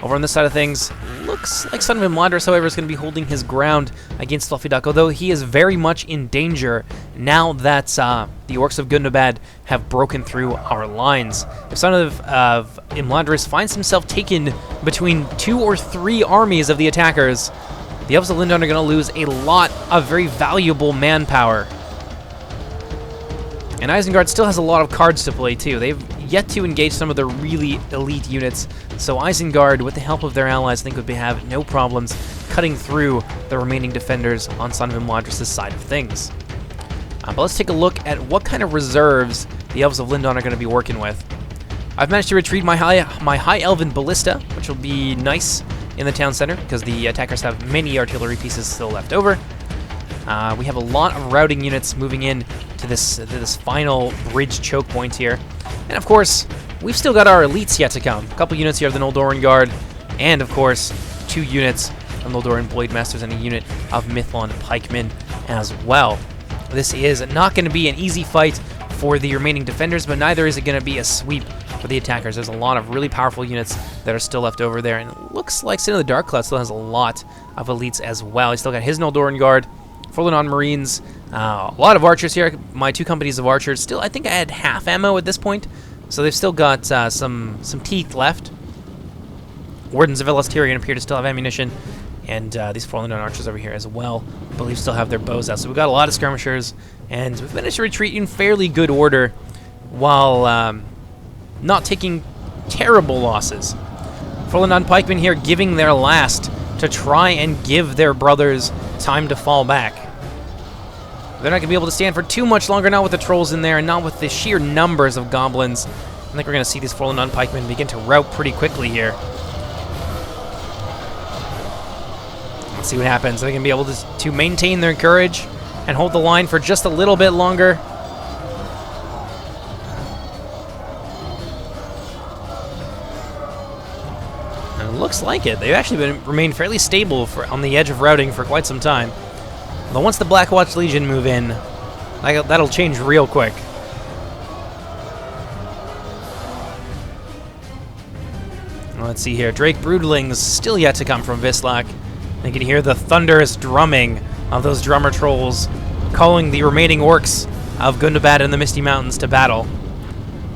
Over on this side of things, looks like Son of Imladris, however, is going to be holding his ground against Fluffy Duck, although he is very much in danger now that the Orcs of Gundabad have broken through our lines. If Son of Imladris finds himself taken between 2 or 3 armies of the attackers, the Elves of Lindon are going to lose a lot of very valuable manpower. And Isengard still has a lot of cards to play too. They've yet to engage some of the really elite units, so Isengard, with the help of their allies, I think would have no problems cutting through the remaining defenders on Son of Imladris' side of things. But let's take a look at what kind of reserves the Elves of Lindon are going to be working with. I've managed to retrieve my High Elven Ballista, which will be nice in the town center because the attackers have many artillery pieces still left over. We have a lot of routing units moving in to this final bridge choke point here. And of course, we've still got our elites yet to come. A couple units here of the Noldoran Guard, and of course, 2 units of Noldoran Blade Masters and a unit of Mithlond Pikemen as well. This is not going to be an easy fight for the remaining defenders, but neither is it going to be a sweep for the attackers. There's a lot of really powerful units that are still left over there, and it looks like Sin of the Dark Cloud still has a lot of elites as well. He's still got his Noldoran Guard, Forlanon Marines, a lot of archers here. My 2 companies of archers still, I think I had half ammo at this point, so they've still got some teeth left. Wardens of Elastirion appear to still have ammunition, and these Forlanon archers over here as well, I believe, still have their bows out. So we've got a lot of skirmishers, and we've managed to retreat in fairly good order while not taking terrible losses. Forlanon pikemen here giving their last to try and give their brothers time to fall back. They're not going to be able to stand for too much longer, not with the trolls in there, and not with the sheer numbers of goblins. I think we're going to see these Forlanon pikemen begin to rout pretty quickly here. Let's see what happens. Are they going to be able to maintain their courage and hold the line for just a little bit longer? And it looks like it. They've actually remained fairly stable on the edge of routing for quite some time. But once the Blackwatch Legion move in, that'll change real quick. Let's see here. Drake Broodlings still yet to come from Vislak. You can hear the thunderous drumming of those drummer trolls calling the remaining orcs of Gundabad and the Misty Mountains to battle.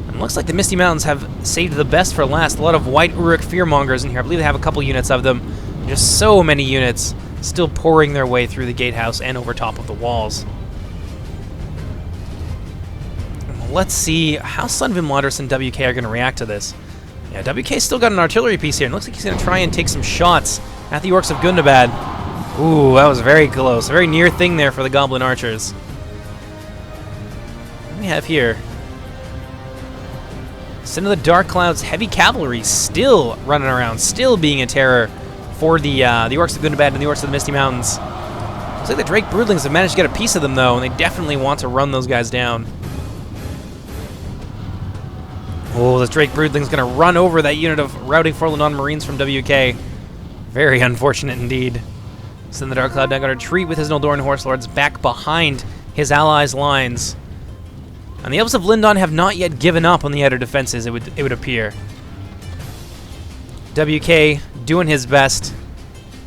And it looks like the Misty Mountains have saved the best for last. A lot of White Uruk Fearmongers in here. I believe they have a couple units of them. Just so many units still pouring their way through the gatehouse and over top of the walls. Let's see how Son of Imladris and WK are going to react to this. Yeah, WK's still got an artillery piece here, and looks like he's going to try and take some shots at the Orcs of Gundabad. Ooh, that was very close. A very near thing there for the Goblin Archers. What do we have here? Sin of the Dark Cloud's heavy cavalry still running around, still being a terror for the Orcs of Gundabad and the Orcs of the Misty Mountains. Looks like the Drake Broodlings have managed to get a piece of them, though, and they definitely want to run those guys down. Oh, this Drake Broodling's going to run over that unit of routing Forlanon Marines from WK. Very unfortunate indeed. Sin the Dark Cloud now going to retreat with his Noldoran Horse Lords back behind his allies' lines. And the Elves of Lindon have not yet given up on the outer defenses, it would appear. WK doing his best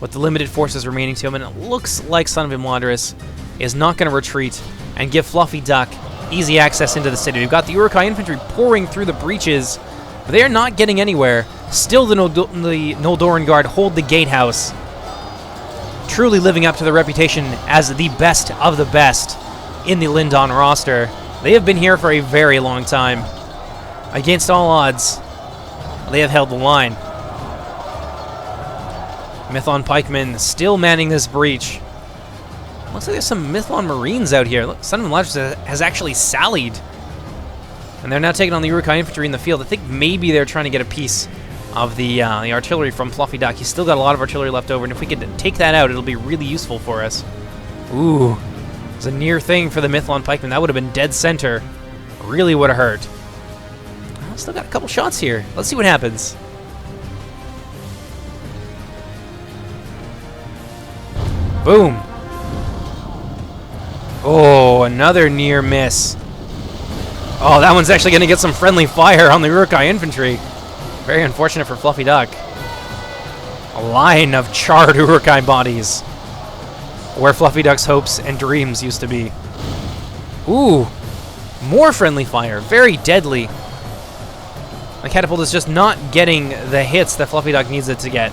with the limited forces remaining to him, and it looks like Son of Imladris is not going to retreat and give Fluffy Duck easy access into the city. We've got the Uruk-hai infantry pouring through the breaches, but they are not getting anywhere. Still the Noldoran Guard hold the gatehouse, truly living up to their reputation as the best of the best in the Lindon roster. They have been here for a very long time. Against all odds, they have held the line. Mithlond pikemen still manning this breach. Looks like there's some Mithlond Marines out here. Look, Son of Imladris has actually sallied. And they're now taking on the Uruk-hai infantry in the field. I think maybe they're trying to get a piece of the artillery from Fluffy Duck. He's still got a lot of artillery left over, and if we could take that out, it'll be really useful for us. Ooh, it's a near thing for the Mithlond pikemen. That would have been dead center. Really would have hurt. Still got a couple shots here. Let's see what happens. Boom. another near miss. Oh, that one's actually going to get some friendly fire on the Uruk-hai infantry. Very unfortunate for Fluffy Duck. A line of charred Uruk-hai bodies. Where Fluffy Duck's hopes and dreams used to be. Ooh, more friendly fire. Very deadly. The catapult is just not getting the hits that Fluffy Duck needs it to get.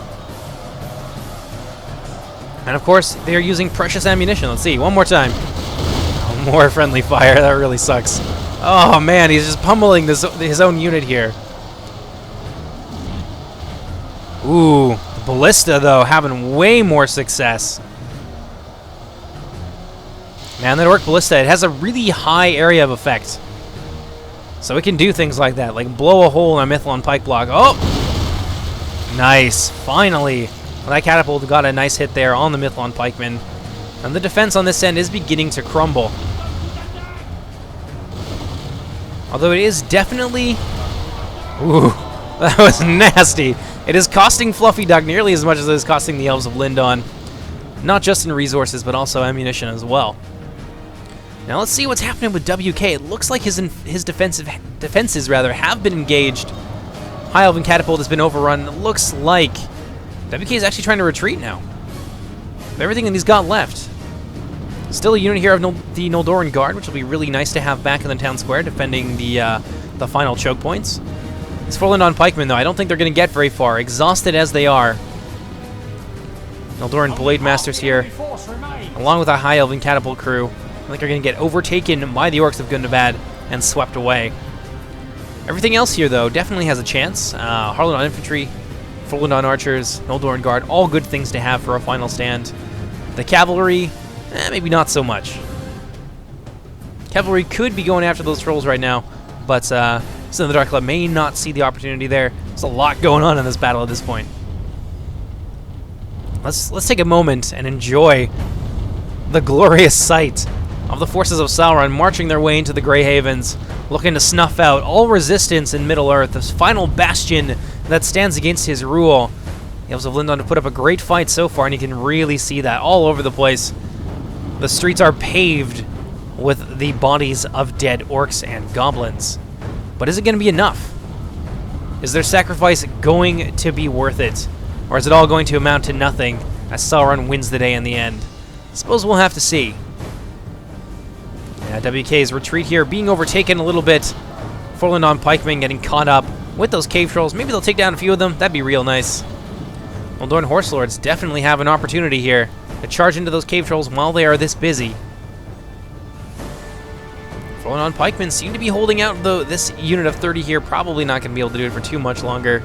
And of course, they're using precious ammunition. Let's see, one more time. Oh, more friendly fire. That really sucks. Oh man, he's just pummeling his own unit here. Ooh, the ballista though, having way more success. Man, that Orc Ballista, it has a really high area of effect. So it can do things like that, like blow a hole in a Mithlond pike block. Oh! Nice, finally. Well, that catapult got a nice hit there on the Mithlond pikemen. And the defense on this end is beginning to crumble. Although it is definitely... Ooh, that was nasty. It is costing Fluffy Duck nearly as much as it is costing the Elves of Lindon. Not just in resources, but also ammunition as well. Now let's see what's happening with WK. It looks like his defenses have been engaged. High Elven Catapult has been overrun. It looks like WK is actually trying to retreat now. With everything that he's got left. Still a unit here of the Noldoran Guard, which will be really nice to have back in the town square, defending the final choke points. These Forlindon pikemen, though, I don't think they're going to get very far, exhausted as they are. Noldoran Blade Masters here, along with a High Elven Catapult crew. I think they're going to get overtaken by the Orcs of Gundabad and swept away. Everything else here, though, definitely has a chance. Harlandon Infantry, Forlindon Archers, Noldoran Guard, all good things to have for a final stand. The Cavalry, maybe not so much. Cavalry could be going after those trolls right now, but Sin of the Dark Club may not see the opportunity there. There's a lot going on in this battle at this point. Let's take a moment and enjoy the glorious sight of the forces of Sauron marching their way into the Grey Havens, looking to snuff out all resistance in Middle-earth, this final bastion that stands against his rule. The Elves of Lindon have put up a great fight so far, and you can really see that all over the place. The streets are paved with the bodies of dead orcs and goblins. But is it going to be enough? Is their sacrifice going to be worth it? Or is it all going to amount to nothing as Sauron wins the day in the end? I suppose we'll have to see. Yeah, WK's retreat here being overtaken a little bit. Forlindon pikemen getting caught up with those cave trolls. Maybe they'll take down a few of them. That'd be real nice. Noldoran Horse Lords definitely have an opportunity here to charge into those cave trolls while they are this busy. Forlindon pikemen seem to be holding out, though. This unit of 30 here probably not going to be able to do it for too much longer.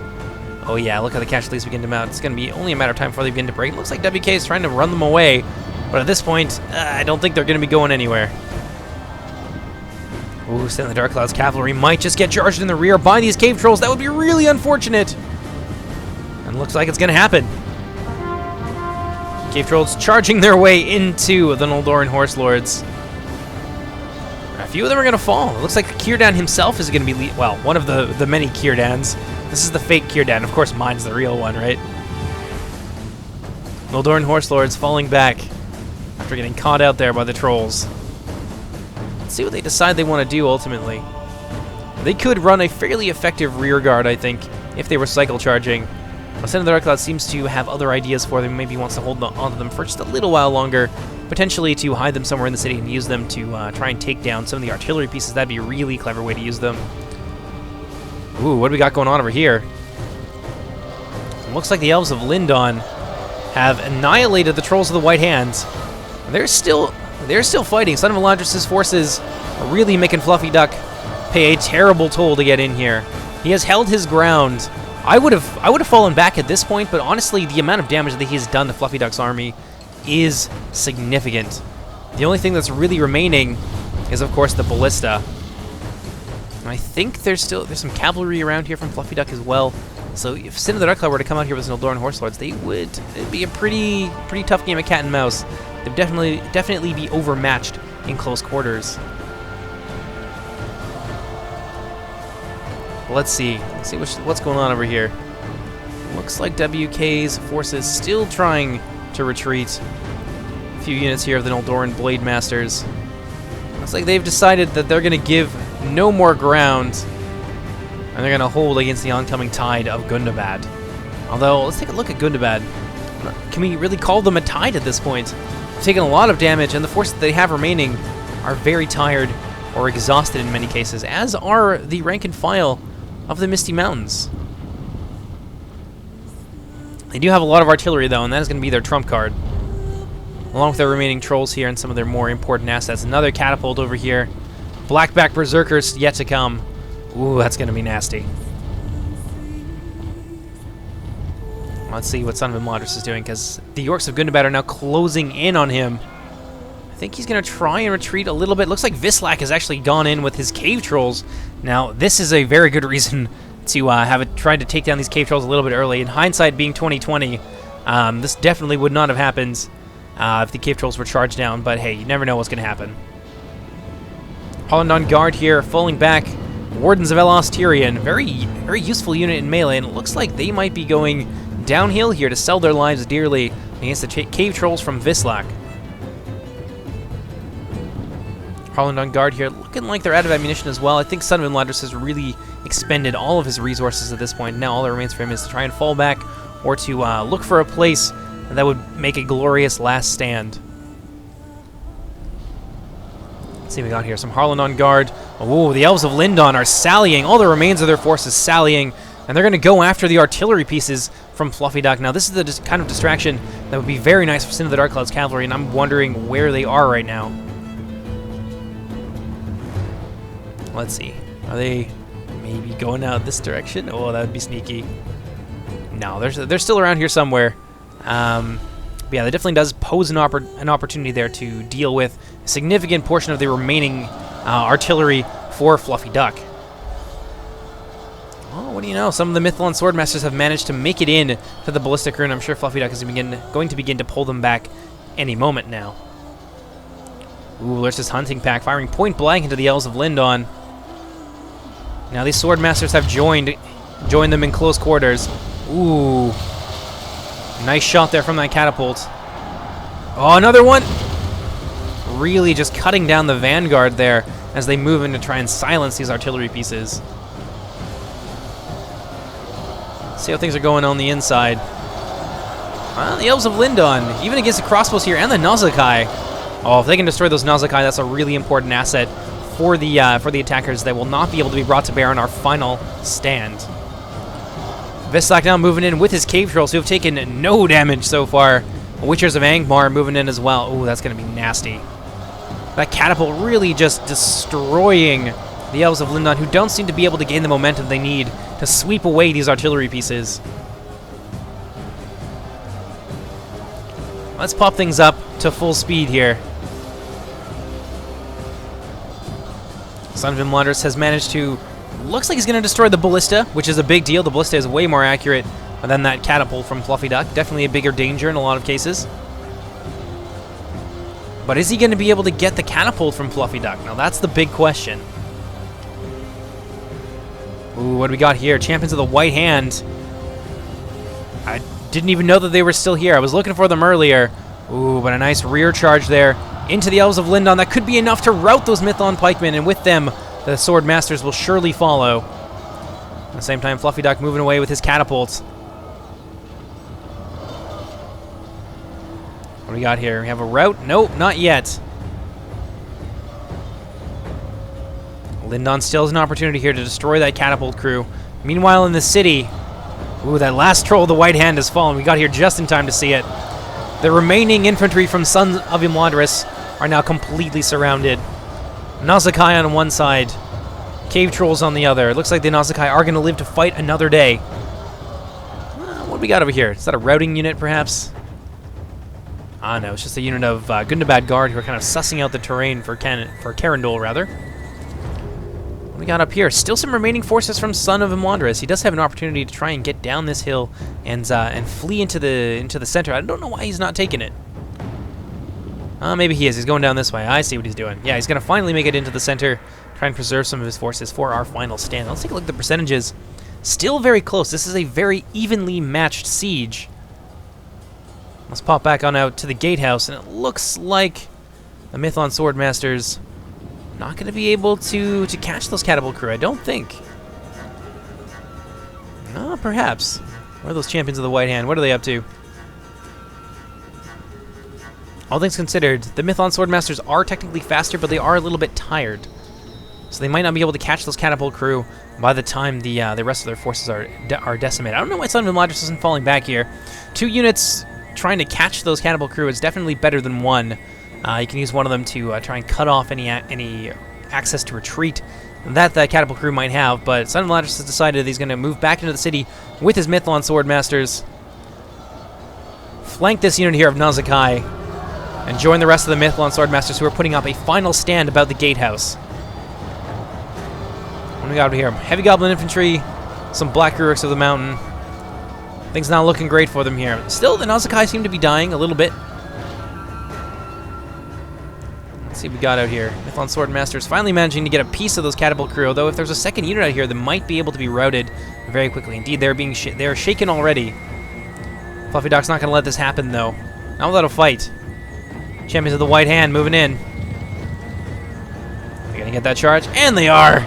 Oh yeah, look how the casualties begin to mount. It's going to be only a matter of time before they begin to break. It looks like WK is trying to run them away, but at this point, I don't think they're going to be going anywhere. Ooh, Stand in the Dark Cloud's cavalry might just get charged in the rear by these cave trolls. That would be really unfortunate. And looks like it's going to happen. Cave trolls charging their way into the Noldoran Horse Lords. A few of them are going to fall. It looks like Círdan himself is going to be, well, one of the many Círdans. This is the fake Círdan. Of course, mine's the real one, right? Noldoran Horse Lords falling back after getting caught out there by the trolls. Let's see what they decide they want to do ultimately. They could run a fairly effective rear guard, I think, if they were cycle charging. But Sin of the Dark Cloud seems to have other ideas for them. Maybe wants to hold onto them for just a little while longer, potentially to hide them somewhere in the city and use them to try and take down some of the artillery pieces. That'd be a really clever way to use them. Ooh, what do we got going on over here? It looks like the Elves of Lindon have annihilated the Trolls of the White Hands. They're still fighting. Son of Eladris' forces are really making Fluffy Duck pay a terrible toll to get in here. He has held his ground. I would have fallen back at this point, but honestly, the amount of damage that he's done to Fluffy Duck's army is significant. The only thing that's really remaining is, of course, the ballista. And I think there's some cavalry around here from Fluffy Duck as well. So if Sin of the Dark Cloud were to come out here with Noldoran Horse Lords, it'd be a pretty tough game of cat and mouse. They'd definitely be overmatched in close quarters. Let's see what's going on over here. Looks like WK's forces still trying to retreat. A few units here of the Noldoran Blade Masters. Looks like they've decided that they're going to give no more ground, and they're going to hold against the oncoming tide of Gundabad. Although, let's take a look at Gundabad. Can we really call them a tide at this point? They've taken a lot of damage, and the forces that they have remaining are very tired or exhausted in many cases, as are the rank and file of the Misty Mountains. They do have a lot of artillery, though, and that is going to be their trump card, along with their remaining trolls here and some of their more important assets. Another catapult over here. Blackback Berserkers yet to come. Ooh, that's going to be nasty. Let's see what Son of Imladris is doing, because the Orcs of Gundabad are now closing in on him. I think he's going to try and retreat a little bit. Looks like Vislak has actually gone in with his cave trolls. Now, this is a very good reason to have tried to take down these cave trolls a little bit early. In hindsight, being 2020, this definitely would not have happened if the cave trolls were charged down. But hey, you never know what's going to happen. Holland on guard here, falling back. Wardens of Elos Tyrion, very useful unit in melee, and it looks like they might be going downhill here to sell their lives dearly against the cave trolls from Vislak. Holland on guard here, looking like they're out of ammunition as well. I think Son of Imladris has really expended all of his resources at this point. Now all that remains for him is to try and fall back or to look for a place that would make a glorious last stand. Let's see what we got here. Some Harlan on guard. Oh, the Elves of Lindon are sallying. All the remains of their forces sallying. And they're going to go after the artillery pieces from Fluffy Duck. Now, this is the kind of distraction that would be very nice for Sin of the Dark Clouds Cavalry, and I'm wondering where they are right now. Let's see. Are they maybe going out this direction? Oh, that would be sneaky. No, they're still around here somewhere. But yeah, that definitely does pose an opportunity there to deal with a significant portion of the remaining artillery for Fluffy Duck. Oh, what do you know? Some of the MITHLOND Swordmasters have managed to make it in to the Ballistic Rune. I'm sure Fluffy Duck is going to begin to pull them back any moment now. Ooh, there's this hunting pack firing point blank into the Elves of Lindon. Now these Swordmasters have joined them in close quarters. Ooh. Nice shot there from that catapult. Oh, another one! Really just cutting down the vanguard there as they move in to try and silence these artillery pieces. See how things are going on the inside. Well, the Elves of Lindon, even against the crossbows here and the Nazakai. Oh, if they can destroy those Nazakai, that's a really important asset for the attackers that will not be able to be brought to bear on our final stand. Vislak now moving in with his cave trolls, who have taken no damage so far. Witchers of Angmar moving in as well. Ooh, that's going to be nasty. That catapult really just destroying the Elves of Lindon, who don't seem to be able to gain the momentum they need to sweep away these artillery pieces. Let's pop things up to full speed here. Son of Imladris has managed to... Looks like he's going to destroy the Ballista, which is a big deal. The Ballista is way more accurate than that catapult from Fluffy Duck. Definitely a bigger danger in a lot of cases. But is he going to be able to get the catapult from Fluffy Duck? Now that's the big question. Ooh, what do we got here? Champions of the White Hand. I didn't even know that they were still here. I was looking for them earlier. Ooh, but a nice rear charge there into the Elves of Lindon. That could be enough to rout those MITHLOND pikemen, and with them, the Sword Masters will surely follow. At the same time, Fluffy Duck moving away with his catapults. What do we got here? We have a rout? Nope, not yet. Lindon still has an opportunity here to destroy that catapult crew. Meanwhile, in the city, ooh, that last troll of the White Hand has fallen. We got here just in time to see it. The remaining infantry from Sons of Imladris are now completely surrounded. Nazakai on one side, cave trolls on the other. It looks like the Nazakai are going to live to fight another day. What do we got over here? Is that a routing unit, perhaps? Ah, no, it's just a unit of Gundabad Guard who are kind of sussing out the terrain for Carindol, rather. What do we got up here? Still some remaining forces from Son of Imladris. He does have an opportunity to try and get down this hill and flee into the center. I don't know why he's not taking it. Maybe he is. He's going down this way. I see what he's doing. Yeah, he's going to finally make it into the center, try and preserve some of his forces for our final stand. Let's take a look at the percentages. Still very close. This is a very evenly matched siege. Let's pop back on out to the gatehouse, and it looks like the MITHLOND Swordmasters Not going to be able to catch those catapult crew, I don't think. Perhaps. Where are those champions of the White Hand? What are they up to? All things considered, the MITHLOND Swordmasters are technically faster, but they are a little bit tired. So they might not be able to catch those catapult crew by the time the rest of their forces are decimated. I don't know why Son of Imladris isn't falling back here. 2 units trying to catch those catapult crew is definitely better than 1. You can use one of them to try and cut off any access to retreat that the catapult crew might have, but Son of Imladris has decided he's going to move back into the city with his MITHLOND Swordmasters, flank this unit here of Nazakai, and join the rest of the MITHLOND Swordmasters who are putting up a final stand about the gatehouse. What do we got over here? Heavy Goblin Infantry, some Black Ruruks of the Mountain. Things not looking great for them here. Still, the Nazakai seem to be dying a little bit. Let's see what we got out here. MITHLOND Swordmasters finally managing to get a piece of those catapult crew, though if there's a second unit out here that might be able to be routed very quickly. Indeed, they're shaken already. Fluffy Duck's not going to let this happen, though. Not without a fight. Champions of the White Hand moving in. They're going to get that charge, and they are!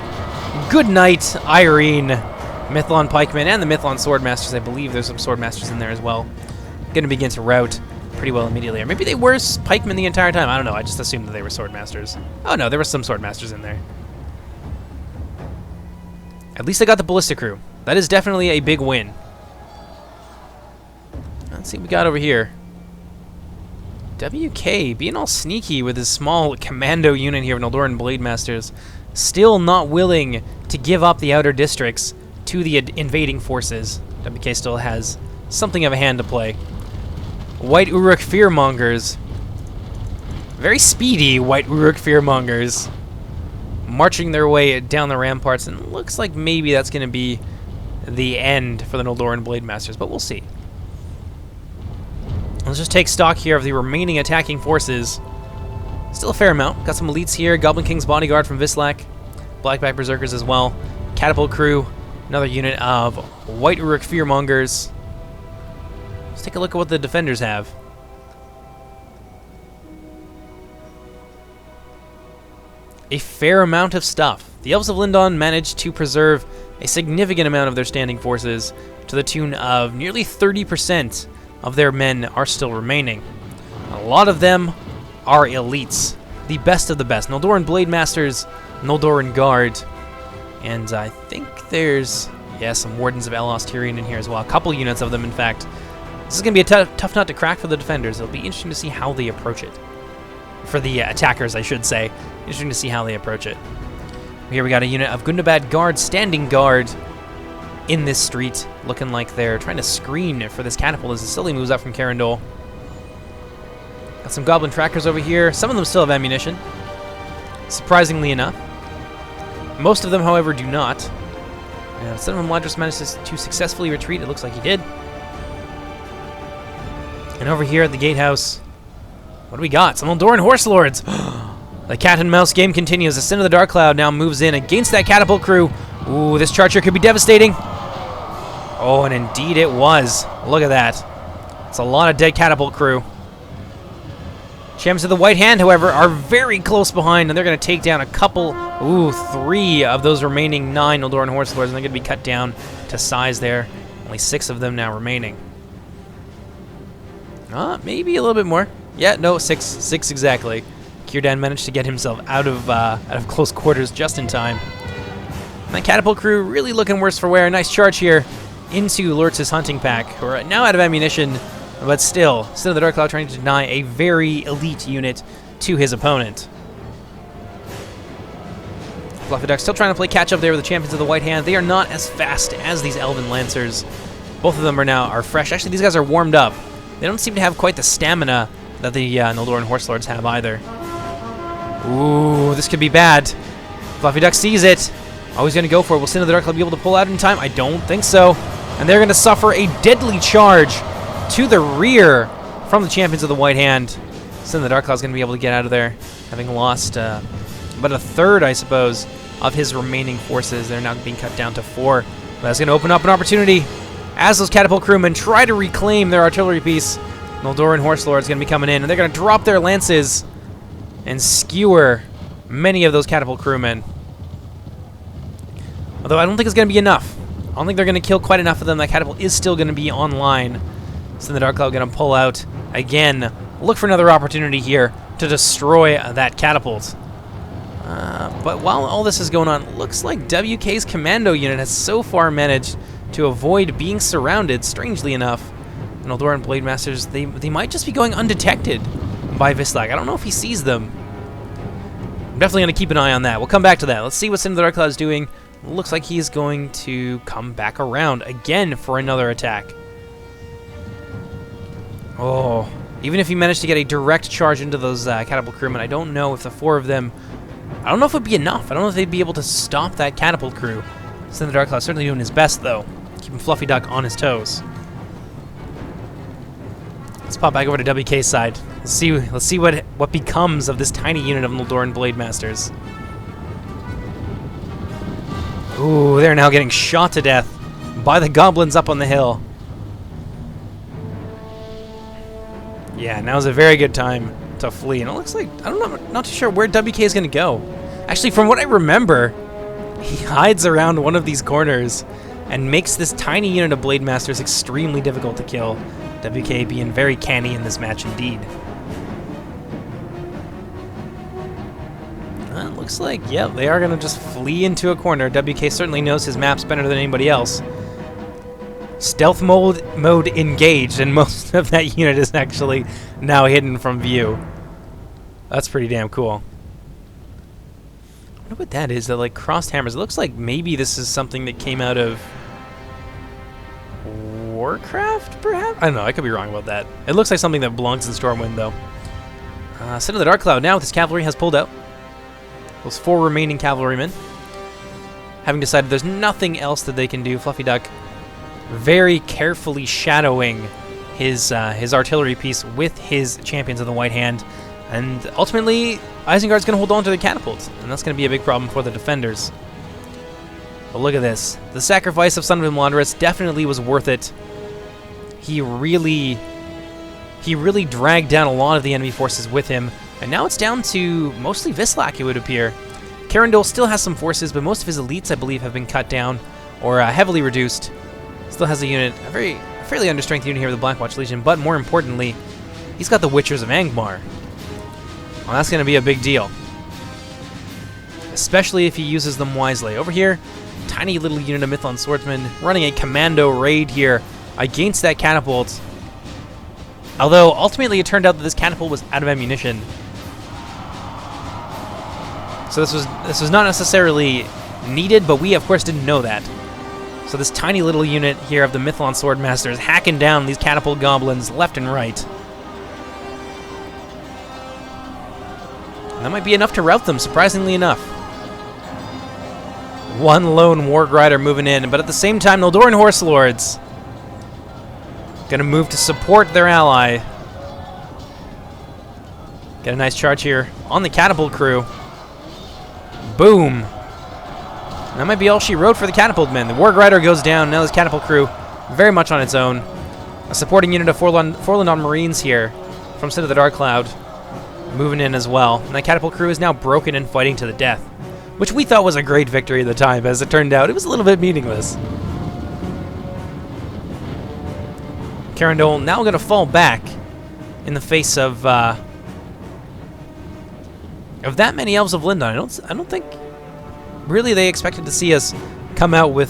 Good night, Irene. MITHLOND Pikemen and the MITHLOND Swordmasters. I believe there's some Swordmasters in there as well. Going to begin to rout pretty well immediately. Or maybe they were pikemen the entire time. I don't know. I just assumed that they were swordmasters. Oh no, there were some swordmasters in there. At least I got the ballista crew. That is definitely a big win. Let's see what we got over here. WK being all sneaky with his small commando unit here of Noldoran Blademasters. Still not willing to give up the outer districts to the invading forces. WK still has something of a hand to play. White Uruk Fearmongers. Very speedy White Uruk Fearmongers. Marching their way down the ramparts, and it looks like maybe that's going to be the end for the Noldoran Blademasters, but we'll see. Let's just take stock here of the remaining attacking forces. Still a fair amount. Got some elites here. Goblin King's Bodyguard from Vislak. Blackback Berserkers as well. Catapult Crew. Another unit of White Uruk Fearmongers. Let's take a look at what the defenders have. A fair amount of stuff. The Elves of Lindon managed to preserve a significant amount of their standing forces to the tune of nearly 30% of their men are still remaining. A lot of them are elites. The best of the best. Noldoran Blademasters, Noldoran Guard, and I think there's, some Wardens of Elos Tyrian in here as well. A couple units of them, in fact. This is going to be a tough nut to crack for the defenders. It'll be interesting to see how they approach it. For the attackers, I should say. Interesting to see how they approach it. Here we got a unit of Gundabad Guard, standing guard in this street, looking like they're trying to screen for this catapult as the Silly moves up from Carindol. Got some Goblin Trackers over here. Some of them still have ammunition, surprisingly enough. Most of them, however, do not. Son of Imladris managed to successfully retreat. It looks like he did. And over here at the gatehouse, what do we got? Some Noldoran Horse Lords! The cat and mouse game continues. The Sin of the Dark Cloud now moves in against that catapult crew. Ooh, this charge here could be devastating. Oh, and indeed it was. Look at that. It's a lot of dead catapult crew. Champions of the White Hand, however, are very close behind, and they're going to take down a couple, 3 of those remaining 9 Noldoran Horse Lords, and they're going to be cut down to size there. Only 6 of them now remaining. Maybe a little bit more. Yeah, no, 6 exactly. Kirdan managed to get himself out of close quarters just in time. And that catapult crew really looking worse for wear. Nice charge here into Lurtz's hunting pack, who are now out of ammunition, but still the Dark Cloud trying to deny a very elite unit to his opponent. Fluffy Duck still trying to play catch up there with the Champions of the White Hand. They are not as fast as these Elven Lancers. Both of them are fresh. Actually, these guys are warmed up. They don't seem to have quite the stamina that the Noldoran Horse Lords have either. Ooh, this could be bad. Fluffy Duck sees it. Always going to go for it. Will Sin of the Dark Cloud be able to pull out in time? I don't think so. And they're going to suffer a deadly charge to the rear from the Champions of the White Hand. Sin of the Dark Cloud is going to be able to get out of there, having lost about a third, I suppose, of his remaining forces. They're now being cut down to 4. That's going to open up an opportunity as those catapult crewmen try to reclaim their artillery piece. Noldoran Horse Lord is going to be coming in, and they're going to drop their lances and skewer many of those catapult crewmen. Although I don't think it's going to be enough. I don't think they're going to kill quite enough of them. That catapult is still going to be online. So the Dark Cloud going to pull out again. Look for another opportunity here to destroy that catapult. But while all this is going on, looks like WK's Commando unit has so far managed to avoid being surrounded, strangely enough. And Eldoran Blade Masters, they might just be going undetected by Vislac. I don't know if he sees them. I'm definitely going to keep an eye on that. We'll come back to that. Let's see what Sin of the Dark Cloud is doing. Looks like he's going to come back around again for another attack. Oh, even if he managed to get a direct charge into those catapult crewmen, I don't know if the 4 of them... I don't know if it would be enough. I don't know if they'd be able to stop that catapult crew. Sin of the Dark Cloud certainly doing his best, though. Keeping Fluffy Duck on his toes. Let's pop back over to WK's side. Let's see what becomes of this tiny unit of Eldoran Blade Masters. Ooh, they're now getting shot to death by the goblins up on the hill. Yeah, now's a very good time to flee. And it looks like, I don't know, I'm not too sure where WK is going to go. Actually, from what I remember, he hides around one of these corners and makes this tiny unit of Blade Masters extremely difficult to kill. WK being very canny in this match indeed. Looks like, yep, they are going to just flee into a corner. WK certainly knows his maps better than anybody else. Stealth mode engaged, and most of that unit is actually now hidden from view. That's pretty damn cool. I wonder what that is. They're like crossed hammers. It looks like maybe this is something that came out of Warcraft, perhaps? I don't know. I could be wrong about that. It looks like something that belongs in Stormwind, though. Sin of the Dark Cloud now with his cavalry has pulled out. Those 4 remaining cavalrymen, having decided there's nothing else that they can do. Fluffy Duck very carefully shadowing his artillery piece with his champions of the White Hand. And ultimately, Isengard's going to hold on to the catapults, and that's going to be a big problem for the defenders. But look at this. The sacrifice of Son of Imladris definitely was worth it. He really dragged down a lot of the enemy forces with him. And now it's down to mostly Vislac, it would appear. Carindol still has some forces, but most of his elites, I believe, have been cut down or heavily reduced. Still has a unit, a fairly understrength unit here with the Blackwatch Legion, but more importantly, he's got the Witchers of Angmar. Well, that's going to be a big deal, especially if he uses them wisely. Over here, tiny little unit of Mithlond Swordsmen running a Commando raid here against that catapult. Although, ultimately, it turned out that this catapult was out of ammunition. So this was not necessarily needed, but we, of course, didn't know that. So this tiny little unit here of the Mithlond Swordmasters hacking down these catapult goblins left and right. And that might be enough to rout them, surprisingly enough. One lone Warg Rider moving in, but at the same time, Eldoran Horse Lords gonna move to support their ally. Get a nice charge here on the catapult crew. Boom. That might be all she wrote for the catapult men. The Warg Rider goes down. Now this catapult crew very much on its own. A supporting unit of Forlondon Marines here from Sin of the Dark Cloud moving in as well. And that catapult crew is now broken and fighting to the death, which we thought was a great victory at the time, but as it turned out, it was a little bit meaningless. Carindol now going to fall back in the face of that many Elves of Lindon. I don't think really they expected to see us come out with,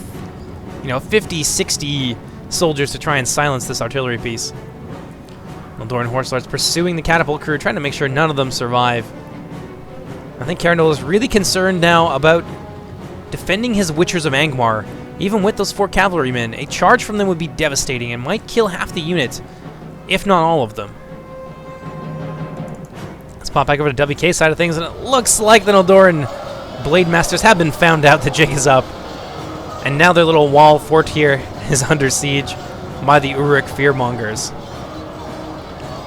50, 60 soldiers to try and silence this artillery piece. Eldoran Horse Lords pursuing the catapult crew, trying to make sure none of them survive. I think Carindol is really concerned now about defending his Witchers of Angmar. Even with those 4 cavalrymen, a charge from them would be devastating and might kill half the unit, if not all of them. Let's pop back over to WK side of things, and it looks like the Eldoran Blade Masters have been found out. The jig is up. And now their little wall fort here is under siege by the Uruk Fearmongers.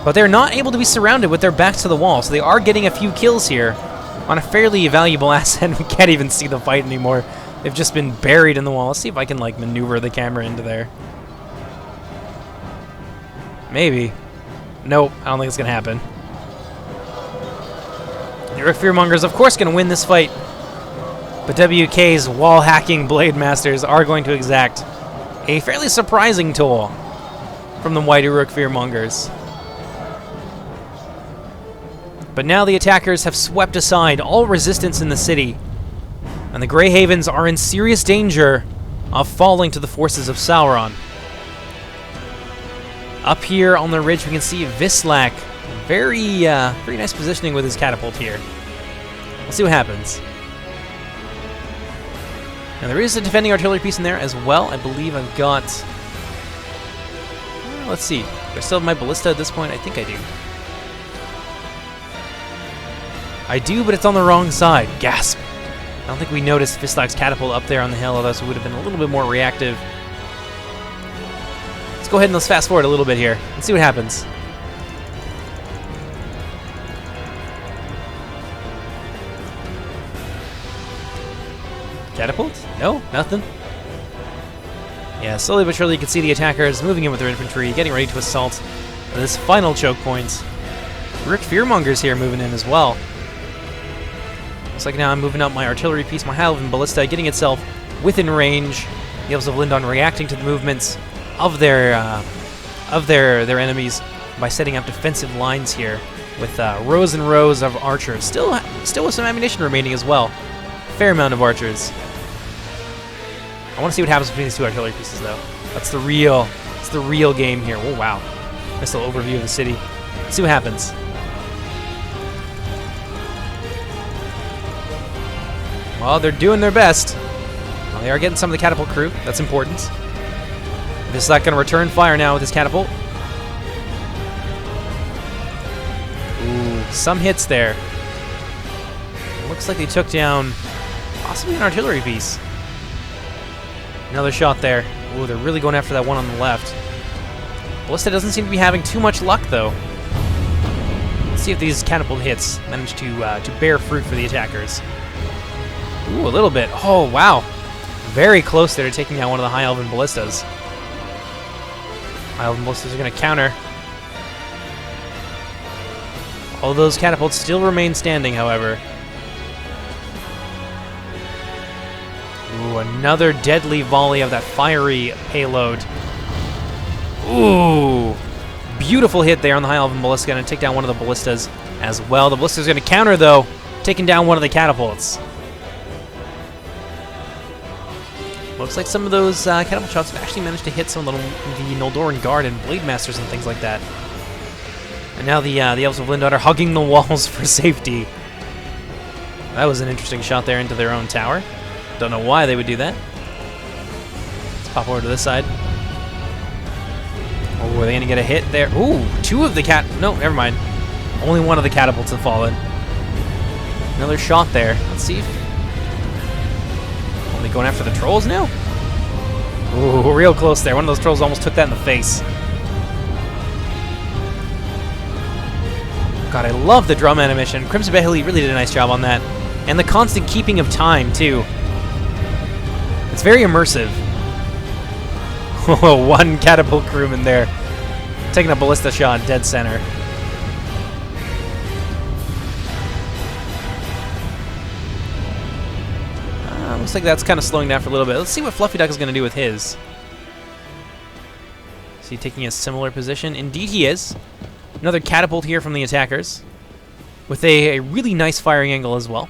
But they're not able to be surrounded with their backs to the wall, so they are getting a few kills here on a fairly valuable asset. We can't even see the fight anymore. They've just been buried in the wall. Let's see if I can, maneuver the camera into there. Maybe. Nope, I don't think it's going to happen. Rook Fearmonger is, of course, going to win this fight. But WK's wall-hacking Blade Masters are going to exact a fairly surprising toll from the Mighty Rook Fearmongers. But now the attackers have swept aside all resistance in the city, and the Grey Havens are in serious danger of falling to the forces of Sauron. Up here on the ridge, we can see Vislak. Very nice positioning with his catapult here. We'll see what happens. Now there is a defending artillery piece in there as well. I believe I've got... let's see. Do I still have my ballista at this point? I think I do. I do, but it's on the wrong side. Gasp. I don't think we noticed Vislak's catapult up there on the hill, otherwise we would have been a little bit more reactive. Let's go ahead and let's fast forward a little bit here and see what happens. Catapult? No, nothing. Yeah, slowly but surely you can see the attackers moving in with their infantry, getting ready to assault this final choke point. Rook Fearmonger's here moving in as well. Looks like now I'm moving up my artillery piece, my High Elven Ballista, getting itself within range. The Elves of Lindon reacting to the movements of their enemies by setting up defensive lines here with rows and rows of archers. Still with some ammunition remaining as well. Fair amount of archers. I want to see what happens between these two artillery pieces, though. That's the real game here. Oh wow, nice little overview of the city. Let's see what happens. Well, they're doing their best. Well, they are getting some of the catapult crew. That's important. Vislak going to return fire now with his catapult. Ooh, some hits there. Looks like they took down possibly an artillery piece. Another shot there. Ooh, they're really going after that one on the left. Ballista doesn't seem to be having too much luck, though. Let's see if these catapult hits manage to bear fruit for the attackers. Ooh, a little bit. Oh, wow. Very close there to taking out one of the High Elven Ballistas. High Elven Ballistas are going to counter. All those catapults still remain standing, however. Ooh, another deadly volley of that fiery payload. Ooh. Beautiful hit there on the High Elven Ballista. Going to take down one of the Ballistas as well. The Ballista's going to counter, though, taking down one of the catapults. Looks like some of those catapult shots have actually managed to hit some of the Noldoran Guard and Blade Masters and things like that. And now the Elves of Lindon are hugging the walls for safety. That was an interesting shot there into their own tower. Don't know why they would do that. Let's pop over to this side. Oh, are they going to get a hit there? Ooh, two of the no, never mind. Only one of the catapults have fallen. Another shot there. Let's see if... Are they going after the trolls now? Ooh, real close there. One of those trolls almost took that in the face. God, I love the drum animation. Crimson Beheli really did a nice job on that. And the constant keeping of time, too. It's very immersive. One catapult crewman there. Taking a ballista shot dead center. Looks like that's kind of slowing down for a little bit. Let's see what Fluffy Duck is going to do with his. Is he taking a similar position? Indeed he is. Another catapult here from the attackers. With a really nice firing angle as well.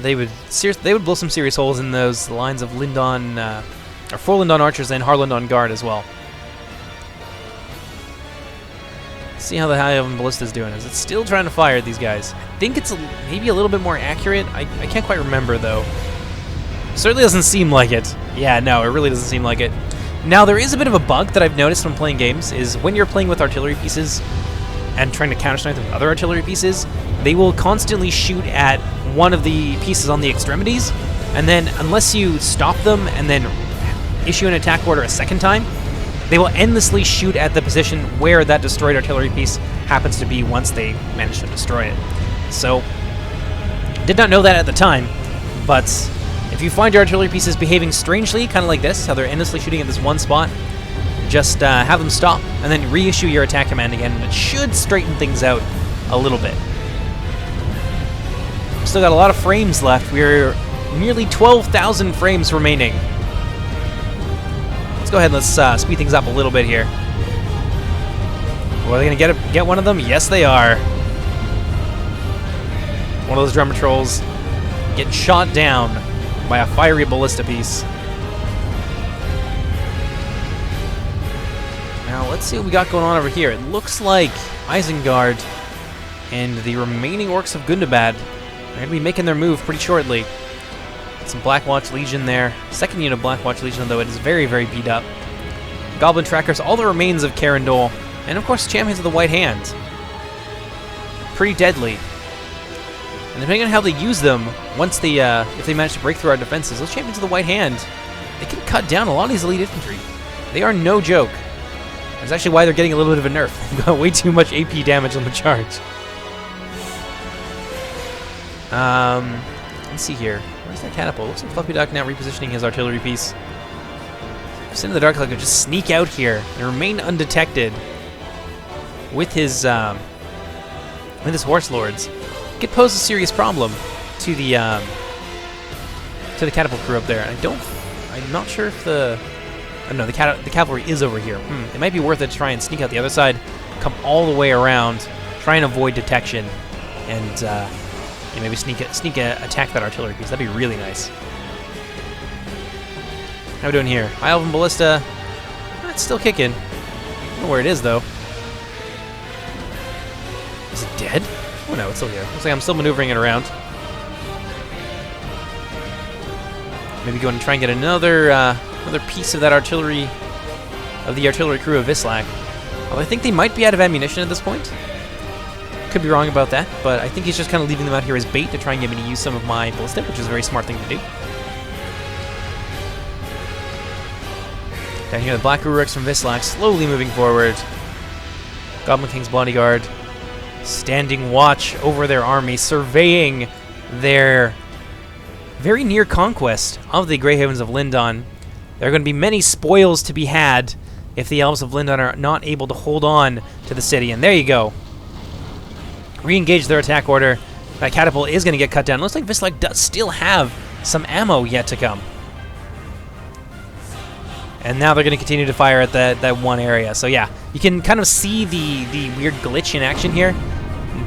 They would blow some serious holes in those lines of Lindon, or 4 Lindon archers and Harlindon Guard as well. Let's see how the High Elven Ballista is doing. Is it still trying to fire at these guys? I think it's maybe a little bit more accurate. I can't quite remember though. Certainly doesn't seem like it. Yeah, no, it really doesn't seem like it. Now there is a bit of a bug that I've noticed when playing games is when you're playing with artillery pieces and trying to counter-strike with other artillery pieces, they will constantly shoot at one of the pieces on the extremities, and then unless you stop them and then issue an attack order a second time, they will endlessly shoot at the position where that destroyed artillery piece happens to be once they manage to destroy it. So, did not know that at the time, but if you find your artillery pieces behaving strangely, kind of like this, how they're endlessly shooting at this one spot, just have them stop, and then reissue your attack command again, and it should straighten things out a little bit. Still got a lot of frames left. We're nearly 12,000 frames remaining. Let's go ahead and let's speed things up a little bit here. Are they going to get one of them? Yes, they are. One of those drummer trolls getting shot down by a fiery ballista piece. Now, let's see what we got going on over here. It looks like Isengard and the remaining orcs of Gundabad are going to be making their move pretty shortly. Some Blackwatch Legion there. Second unit of Blackwatch Legion, though it is very, very beat up. Goblin Trackers, all the remains of Carindol, and of course Champions of the White Hand. Pretty deadly. And depending on how they use them, once they, if they manage to break through our defenses, those Champions of the White Hand, they can cut down a lot of these elite infantry. They are no joke. That's actually why they're getting a little bit of a nerf. They've got way too much AP damage on the charge. Let's see here. Where's that catapult? Looks like Fluffy Duck now repositioning his artillery piece. Sin of the Dark Cloud could just sneak out here and remain undetected with his horse lords. It could pose a serious problem to the catapult crew up there. I'm not sure if the cavalry is over here. It might be worth it to try and sneak out the other side, come all the way around, try and avoid detection, and maybe attack that artillery piece. That'd be really nice. How are we doing here? High Elven Ballista. It's still kicking. I don't know where it is, though. Is it dead? Oh no, it's still here. Looks like I'm still maneuvering it around. Maybe go and try and get another piece of that artillery, of the artillery crew of Vislac. Although I think they might be out of ammunition at this point. Could be wrong about that, but I think he's just kind of leaving them out here as bait to try and get me to use some of my ballista, which is a very smart thing to do. Down here, the Black Urux from Vislac slowly moving forward. Goblin King's bodyguard standing watch over their army, surveying their very near conquest of the Grey Havens of Lindon. There are going to be many spoils to be had if the Elves of Lindon are not able to hold on to the city. And there you go. Re-engage their attack order. That catapult is going to get cut down. Looks like Vislac does still have some ammo yet to come. And now they're going to continue to fire at that one area. So yeah, you can kind of see the weird glitch in action here,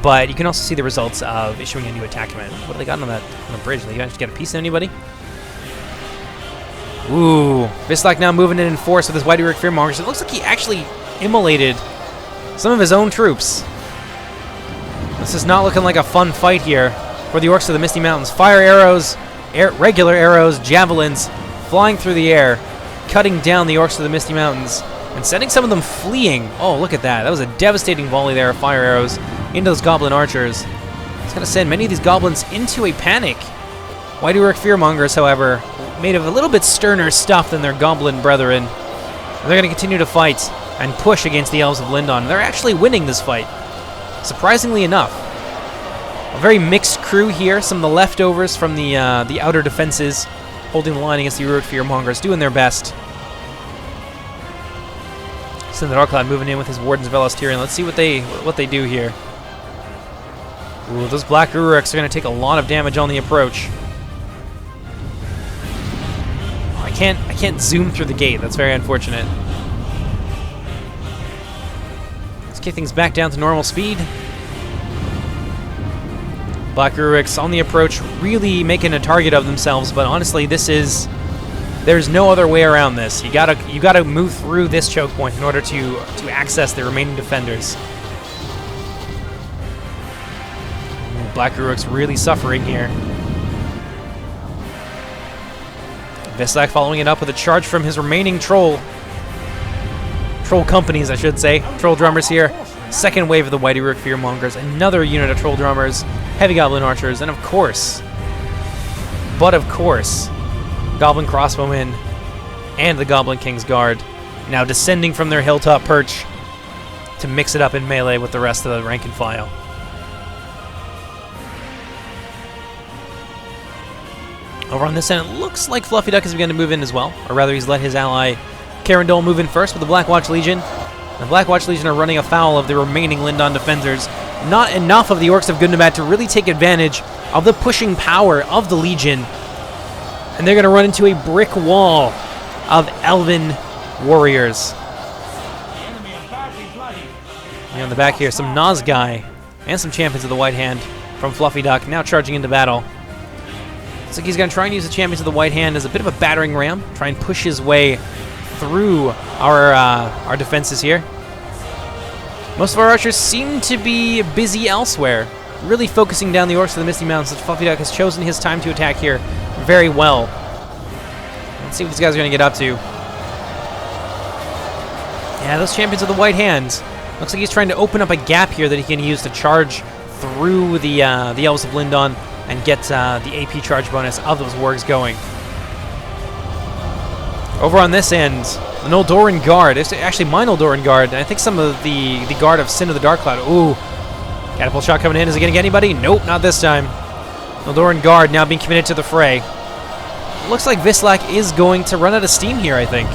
but you can also see the results of issuing a new attack command. What have they got on the bridge? Did they manage to get a piece of anybody? Ooh, Vislac now moving in force with his White Uruk Fearmongers. It looks like he actually immolated some of his own troops. This is not looking like a fun fight here for the Orcs of the Misty Mountains. Fire arrows, regular arrows, javelins flying through the air, cutting down the Orcs of the Misty Mountains and sending some of them fleeing. Oh, look at that. That was a devastating volley there of fire arrows into those goblin archers. It's going to send many of these goblins into a panic. White Uruk Fearmongers, however, made of a little bit sterner stuff than their goblin brethren. They're going to continue to fight and push against the Elves of Lindon. They're actually winning this fight, surprisingly enough. A very mixed crew here. Some of the leftovers from the outer defenses holding the line against the Uruk Fearmongers, doing their best. Sin the Dark Cloud moving in with his Wardens of Elastirion. Let's see what they do here. Ooh, those Black Uruks are going to take a lot of damage on the approach. Oh, I can't zoom through the gate. That's very unfortunate. Let's kick things back down to normal speed. Black Uruks on the approach, really making a target of themselves, but honestly, there's no other way around this. You gotta move through this choke point in order to access the remaining defenders. Black Uruk's really suffering here. Vislac following it up with a charge from his remaining troll companies, I should say. Troll drummers here. Second wave of the White Uruk Fearmongers. Another unit of troll drummers. Heavy goblin archers. And of course, Goblin crossbowmen and the Goblin King's Guard now descending from their hilltop perch to mix it up in melee with the rest of the rank and file. Over on this end, it looks like Fluffy Duck has begun to move in as well, or rather he's let his ally Carindol move in first with the Black Watch Legion. The Black Watch Legion are running afoul of the remaining Lindon defenders. Not enough of the Orcs of Gundabad to really take advantage of the pushing power of the Legion. And they're going to run into a brick wall of Elven warriors. And on the back here, some Nazgai and some Champions of the White Hand from Fluffy Duck now charging into battle. Looks like he's going to try and use the Champions of the White Hand as a bit of a battering ram, try and push his way through our defenses here. Most of our archers seem to be busy elsewhere, really focusing down the Orcs of the Misty Mountains. Fluffy Duck has chosen his time to attack here very well. Let's see what these guys are going to get up to. Yeah, those Champions of the White Hand. Looks like he's trying to open up a gap here that he can use to charge through the Elves of Lindon and get the AP charge bonus of those wargs going. Over on this end, the Noldoran Guard. It's actually my Noldoran Guard, and I think some of the Guard of Sin of the Dark Cloud. Ooh, catapult shot coming in. Is it going to get anybody? Nope, not this time. Noldoran Guard now being committed to the fray. Looks like Vislak is going to run out of steam here, I think.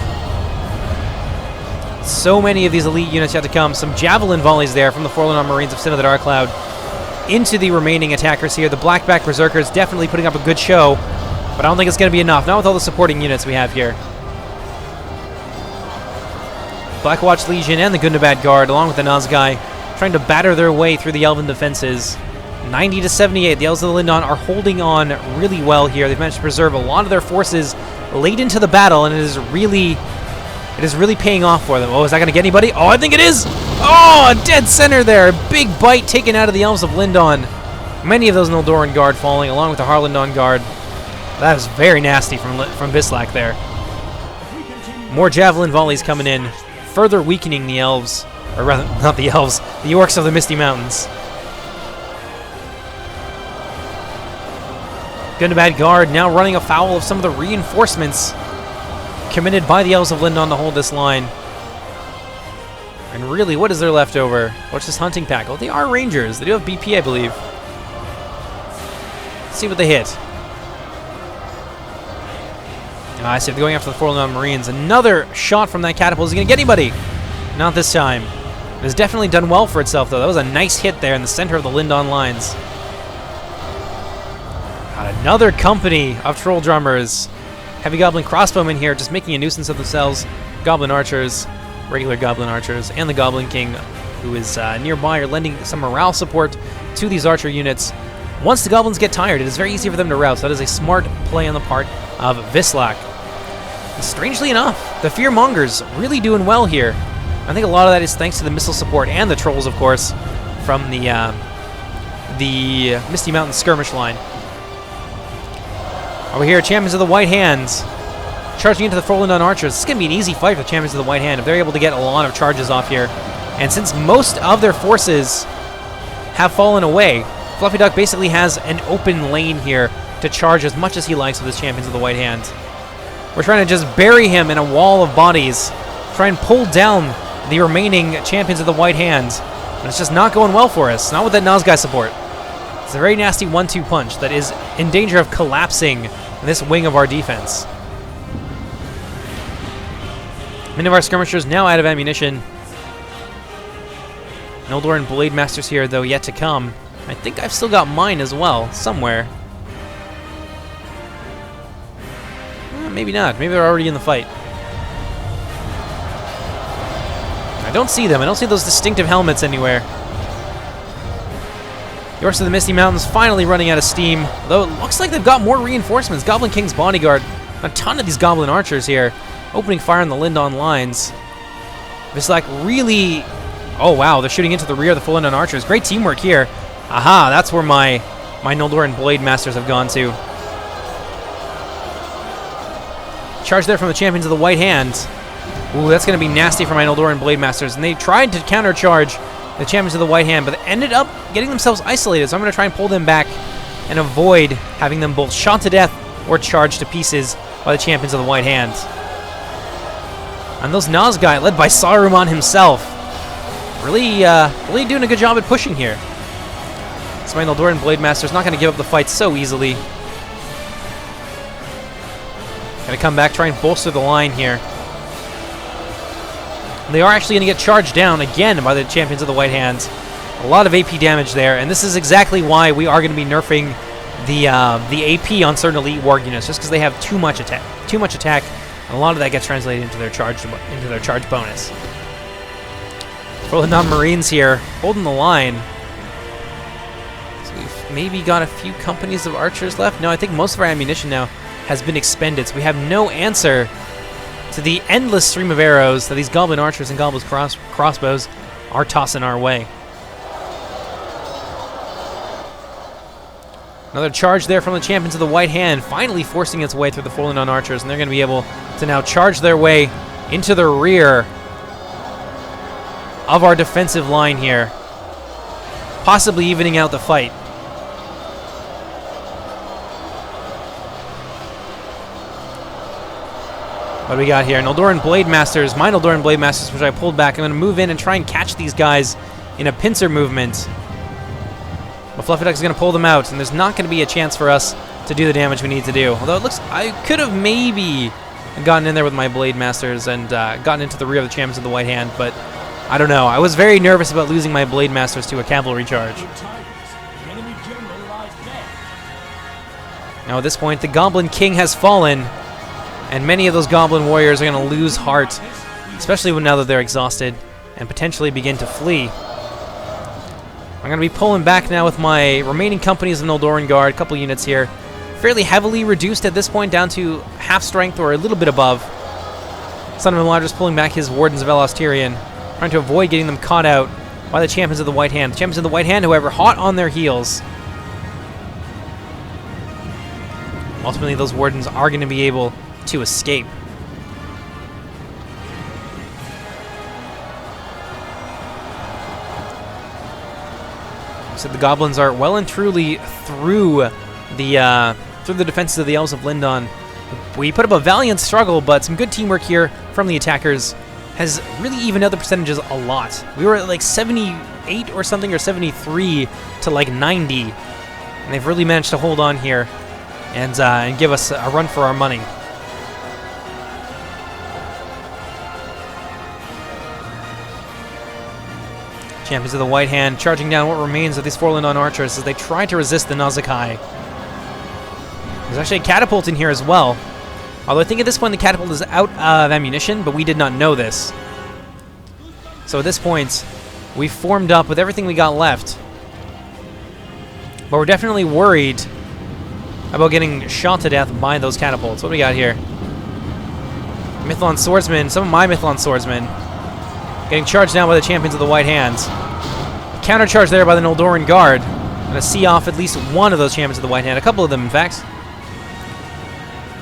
So many of these elite units yet to come. Some javelin volleys there from the Forlorn Marines of Sin of the Dark Cloud into the remaining attackers here. The Blackback Berserkers definitely putting up a good show, but I don't think it's going to be enough. Not with all the supporting units we have here. Black Watch Legion and the Gundabad Guard, along with the Nazgai, trying to batter their way through the Elven defenses. 90 to 78. The Elves of the Lindon are holding on really well here. They've managed to preserve a lot of their forces late into the battle, and it is really paying off for them. Oh, is that going to get anybody? Oh, I think it is! Oh, dead center there. A big bite taken out of the Elves of Lindon. Many of those Noldoran Guard falling, along with the Harlindon Guard. That was very nasty from Vislak there. More javelin volleys coming in, further weakening the elves, or rather, not the elves, the Orcs of the Misty Mountains. Gundabad Guard now running afoul of some of the reinforcements committed by the Elves of Lindon to hold this line. And really, what is there left over? What's this hunting pack? Well, they are Rangers. They do have BP, I believe. Let's see what they hit. I see they're going after the Forlorn Marines. Another shot from that catapult. Is he going to get anybody? Not this time. It has definitely done well for itself, though. That was a nice hit there in the center of the Lindon lines. Got another company of Troll Drummers. Heavy Goblin Crossbowmen here, just making a nuisance of themselves. Goblin Archers, regular Goblin Archers, and the Goblin King, who is nearby, are lending some morale support to these Archer units. Once the Goblins get tired, it is very easy for them to rout, so that is a smart play on the part of Vislak. Strangely enough, the Fearmongers really doing well here. I think a lot of that is thanks to the missile support and the Trolls, of course, from the Misty Mountain skirmish line. Over here, Champions of the White Hands charging into the Forlorn Archers. This is going to be an easy fight for Champions of the White Hand if they're able to get a lot of charges off here. And since most of their forces have fallen away, Fluffy Duck basically has an open lane here to charge as much as he likes with his Champions of the White Hand. We're trying to just bury him in a wall of bodies, try and pull down the remaining Champions of the White Hand. But it's just not going well for us, not with that Nazgai support. It's a very nasty 1-2 punch that is in danger of collapsing this wing of our defense. Many of our skirmishers now out of ammunition. Noldoran Blade Masters here, though, yet to come. I think I've still got mine as well, somewhere. Maybe not. Maybe they're already in the fight. I don't see them. I don't see those distinctive helmets anywhere. The Orcs of the Misty Mountains finally running out of steam, though it looks like they've got more reinforcements. Goblin King's Bodyguard, a ton of these Goblin Archers here, opening fire on the Lindon lines. Vislak really... Oh, wow, they're shooting into the rear of the full Lindon Archers. Great teamwork here. Aha, that's where my Noldoran Blade Masters have gone to. Charge there from the Champions of the White Hand. Ooh, that's going to be nasty for my Noldoran Blade Masters. And they tried to countercharge the Champions of the White Hand, but they ended up getting themselves isolated. So I'm going to try and pull them back and avoid having them both shot to death or charged to pieces by the Champions of the White Hand. And those Nazgai, led by Saruman himself, really doing a good job at pushing here. So my Noldoran Blade Master's not going to give up the fight so easily. Gonna come back, try and bolster the line here. They are actually going to get charged down again by the champions of the White Hands. A lot of AP damage there, and this is exactly why we are going to be nerfing the AP on certain elite warg units, just because they have too much attack, and a lot of that gets translated into their charge bonus. For the non-Marines here, holding the line. So we've maybe got a few companies of archers left. No, I think most of our ammunition now has been expended, so we have no answer to the endless stream of arrows that these goblin archers and goblin crossbows are tossing our way. Another charge there from the champions of the White Hand, finally forcing its way through the fallen on archers, and they're going to be able to now charge their way into the rear of our defensive line here, possibly evening out the fight. What do we got here? Noldoran Blade Masters, my Noldoran Blade Masters, which I pulled back. I'm going to move in and try and catch these guys in a pincer movement. But Fluffy Duck is going to pull them out, and there's not going to be a chance for us to do the damage we need to do. Although it looks, I could have maybe gotten in there with my Blade Masters and gotten into the rear of the champions of the White Hand, but I don't know. I was very nervous about losing my Blade Masters to a cavalry charge. Now at this point, the Goblin King has fallen, and many of those Goblin Warriors are going to lose heart, especially now that they're exhausted, and potentially begin to flee. I'm going to be pulling back now with my remaining companies of Noldoran Guard, a couple units here. Fairly heavily reduced at this point, down to half strength or a little bit above. Son of Eladris pulling back his Wardens of Elos Tyrian, trying to avoid getting them caught out by the champions of the White Hand. The champions of the White Hand, however, hot on their heels. Ultimately, those Wardens are going to be able to escape. So the Goblins are well and truly through the defenses of the Elves of Lindon. We put up a valiant struggle, but some good teamwork here from the attackers has really evened out the percentages a lot. We were at like 78 or something, or 73 to like 90, and they've really managed to hold on here and give us a run for our money. Champions of the White Hand charging down what remains of these four Lindon archers as they try to resist the Nazakai. There's actually a catapult in here as well. Although I think at this point the catapult is out of ammunition, but we did not know this. So at this point, we formed up with everything we got left. But we're definitely worried about getting shot to death by those catapults. What do we got here? MITHLOND Swordsmen, some of my MITHLOND Swordsmen, getting charged down by the champions of the White Hands. Countercharge there by the Noldoran Guard. Gonna see off at least one of those champions of the White Hand. A couple of them, in fact.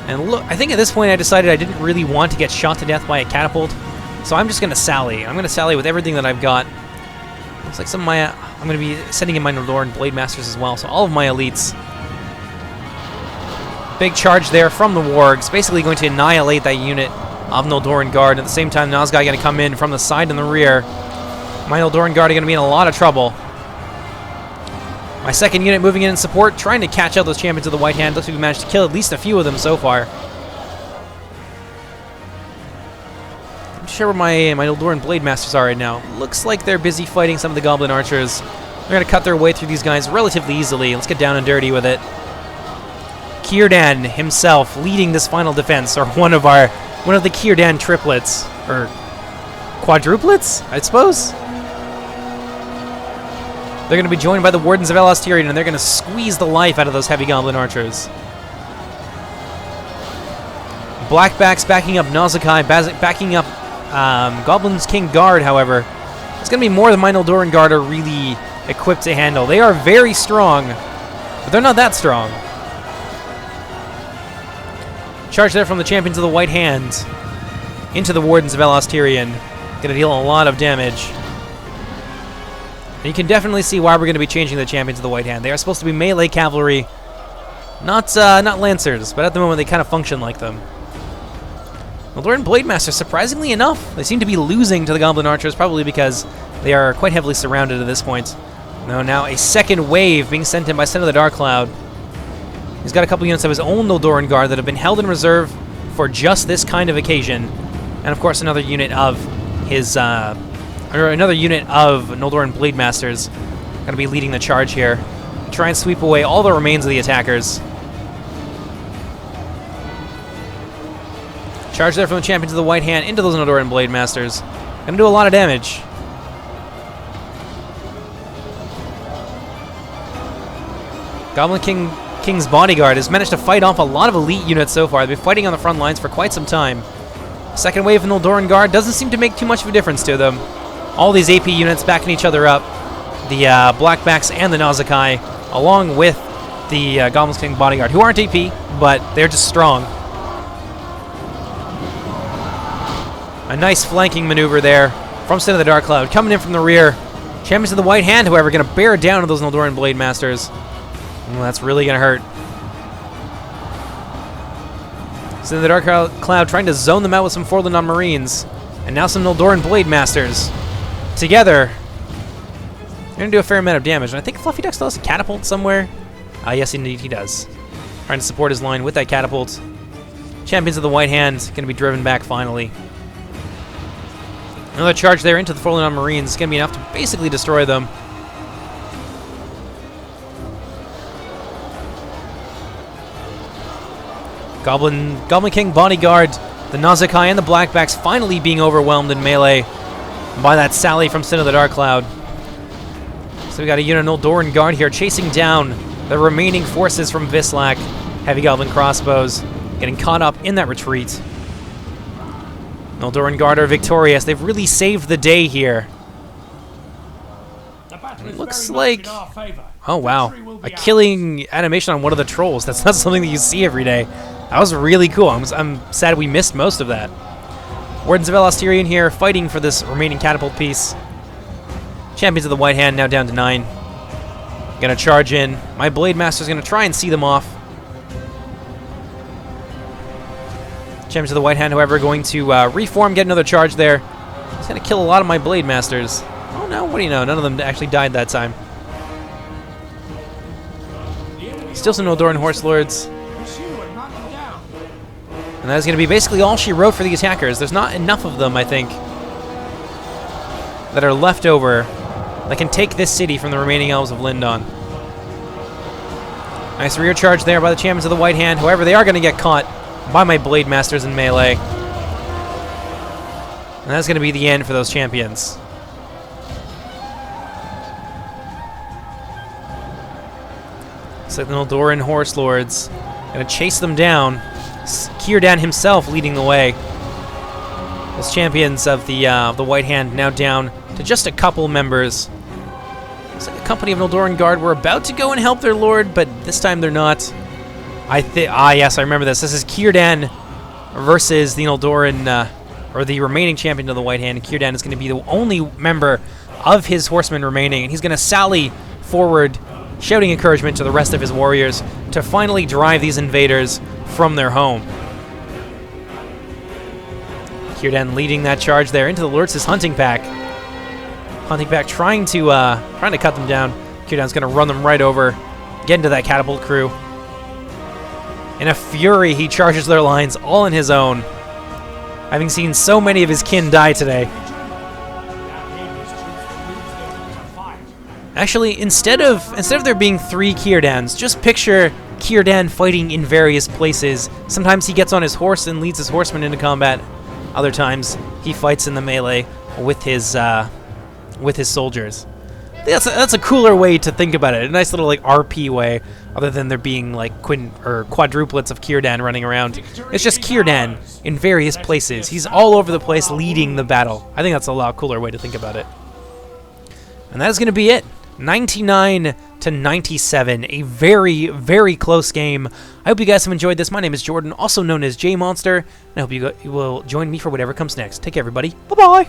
And look, I think at this point I decided I didn't really want to get shot to death by a catapult. So I'm just gonna sally. I'm gonna sally with everything that I've got. Looks like some of my... I'm gonna be sending in my Noldoran Blade Masters as well. So all of my elites. Big charge there from the Wargs. Basically going to annihilate that unit of Noldoran Guard. At the same time, Nazgai going to come in from the side and the rear. My Noldoran Guard are going to be in a lot of trouble. My second unit moving in support, trying to catch out those champions of the White Hand. Looks like we managed to kill at least a few of them so far. I'm not sure where my Noldoran Blade Masters are right now. Looks like they're busy fighting some of the Goblin Archers. They're going to cut their way through these guys relatively easily. Let's get down and dirty with it. Círdan himself leading this final defense, or one of the Círdan triplets, or quadruplets, I suppose. They're going to be joined by the Wardens of Elos Tyrian, and they're going to squeeze the life out of those heavy Goblin Archers. Blackbacks backing up Nazakai, backing up Goblin's King Guard, however. It's going to be more than my Noldoran Guard are really equipped to handle. They are very strong, but they're not that strong. Charge there from the champions of the White Hand into the Wardens of Elos Tyrian. Gonna deal a lot of damage. And you can definitely see why we're gonna be changing the champions of the White Hand. They are supposed to be melee cavalry, not lancers, but at the moment they kind of function like them. Noldoran Blade Masters, surprisingly enough, they seem to be losing to the Goblin Archers, probably because they are quite heavily surrounded at this point. Now a second wave being sent in by Son of the Dark Cloud. He's got a couple units of his own Noldoran Guard that have been held in reserve for just this kind of occasion. And of course another unit of his or another unit of Noldoran Blade Masters going to be leading the charge here. Try and sweep away all the remains of the attackers. Charge there from the Champions of the White Hand into those Noldoran Blade Masters. Going to do a lot of damage. Goblin King's Bodyguard has managed to fight off a lot of elite units so far. They've been fighting on the front lines for quite some time. Second wave of Noldoran Guard doesn't seem to make too much of a difference to them. All these AP units backing each other up. The Blackbacks and the Nauzicai, along with the Goblin King Bodyguard, who aren't AP, but they're just strong. A nice flanking maneuver there from Sin of the Dark Cloud, coming in from the rear. Champions of the White Hand, however, going to bear down on those Noldoran Blade Masters. Well, that's really going to hurt. Sin of the Dark Cloud trying to zone them out with some Forlorn Marines. And now some Noldoran Blade Masters. Together, they're going to do a fair amount of damage. And I think Fluffy Duck still has a catapult somewhere. Yes, indeed he does. Trying to support his line with that catapult. Champions of the White Hand going to be driven back finally. Another charge there into the Forlorn Marines is going to be enough to basically destroy them. Goblin King Bodyguard, the Nauzicai, and the Blackbacks finally being overwhelmed in melee by that sally from Sin of the Dark Cloud. So we got a unit of Noldoran Guard here chasing down the remaining forces from Vislac. Heavy Goblin crossbows getting caught up in that retreat. Noldoran Guard are victorious. They've really saved the day here. It looks like... Oh, wow. A killing animation on one of the trolls. That's not something that you see every day. That was really cool. I'm sad we missed most of that. Wardens of Elastirion here fighting for this remaining catapult piece. Champions of the White Hand now down to 9. Gonna charge in. My Blade Master's gonna try and see them off. Champions of the White Hand, however, going to reform, get another charge there. It's gonna kill a lot of my Blade Masters. Oh no, what do you know? None of them actually died that time. Still some Noldoran Horse Lords. And that is going to be basically all she wrote for the attackers. There's not enough of them, I think, that are left over that can take this city from the remaining elves of Lindon. Nice rear charge there by the Champions of the White Hand. However, they are going to get caught by my Blade Masters in melee. And that's going to be the end for those champions. So the Noldoran Horse Lords going to chase them down. Círdan himself leading the way. Those champions of the White Hand now down to just a couple members. Looks like a company of Noldoran Guard were about to go and help their lord, but this time they're not. Yes, I remember this. This is Círdan versus the Noldoran, or the remaining champion of the White Hand. Círdan is going to be the only member of his horsemen remaining, and he's going to sally forward, shouting encouragement to the rest of his warriors to finally drive these invaders from their home. Círdan leading that charge there into the Lurtz's hunting pack. Hunting pack trying to cut them down. Círdan's going to run them right over, get into that catapult crew. In a fury, he charges their lines all on his own, having seen so many of his kin die today. Actually, instead of there being 3 Círdans, just picture Círdan fighting in various places. Sometimes he gets on his horse and leads his horsemen into combat. Other times, he fights in the melee with his soldiers. I think that's a cooler way to think about it. A nice little like RP way, other than there being like quadruplets of Círdan running around. It's just Círdan in various places. He's all over the place leading the battle. I think that's a lot cooler way to think about it. And that is going to be it. 99 to 97, a very, very close game. I hope you guys have enjoyed this. My name is Jordan, also known as J Monster, and I hope you will join me for whatever comes next. Take care, everybody. Bye-bye.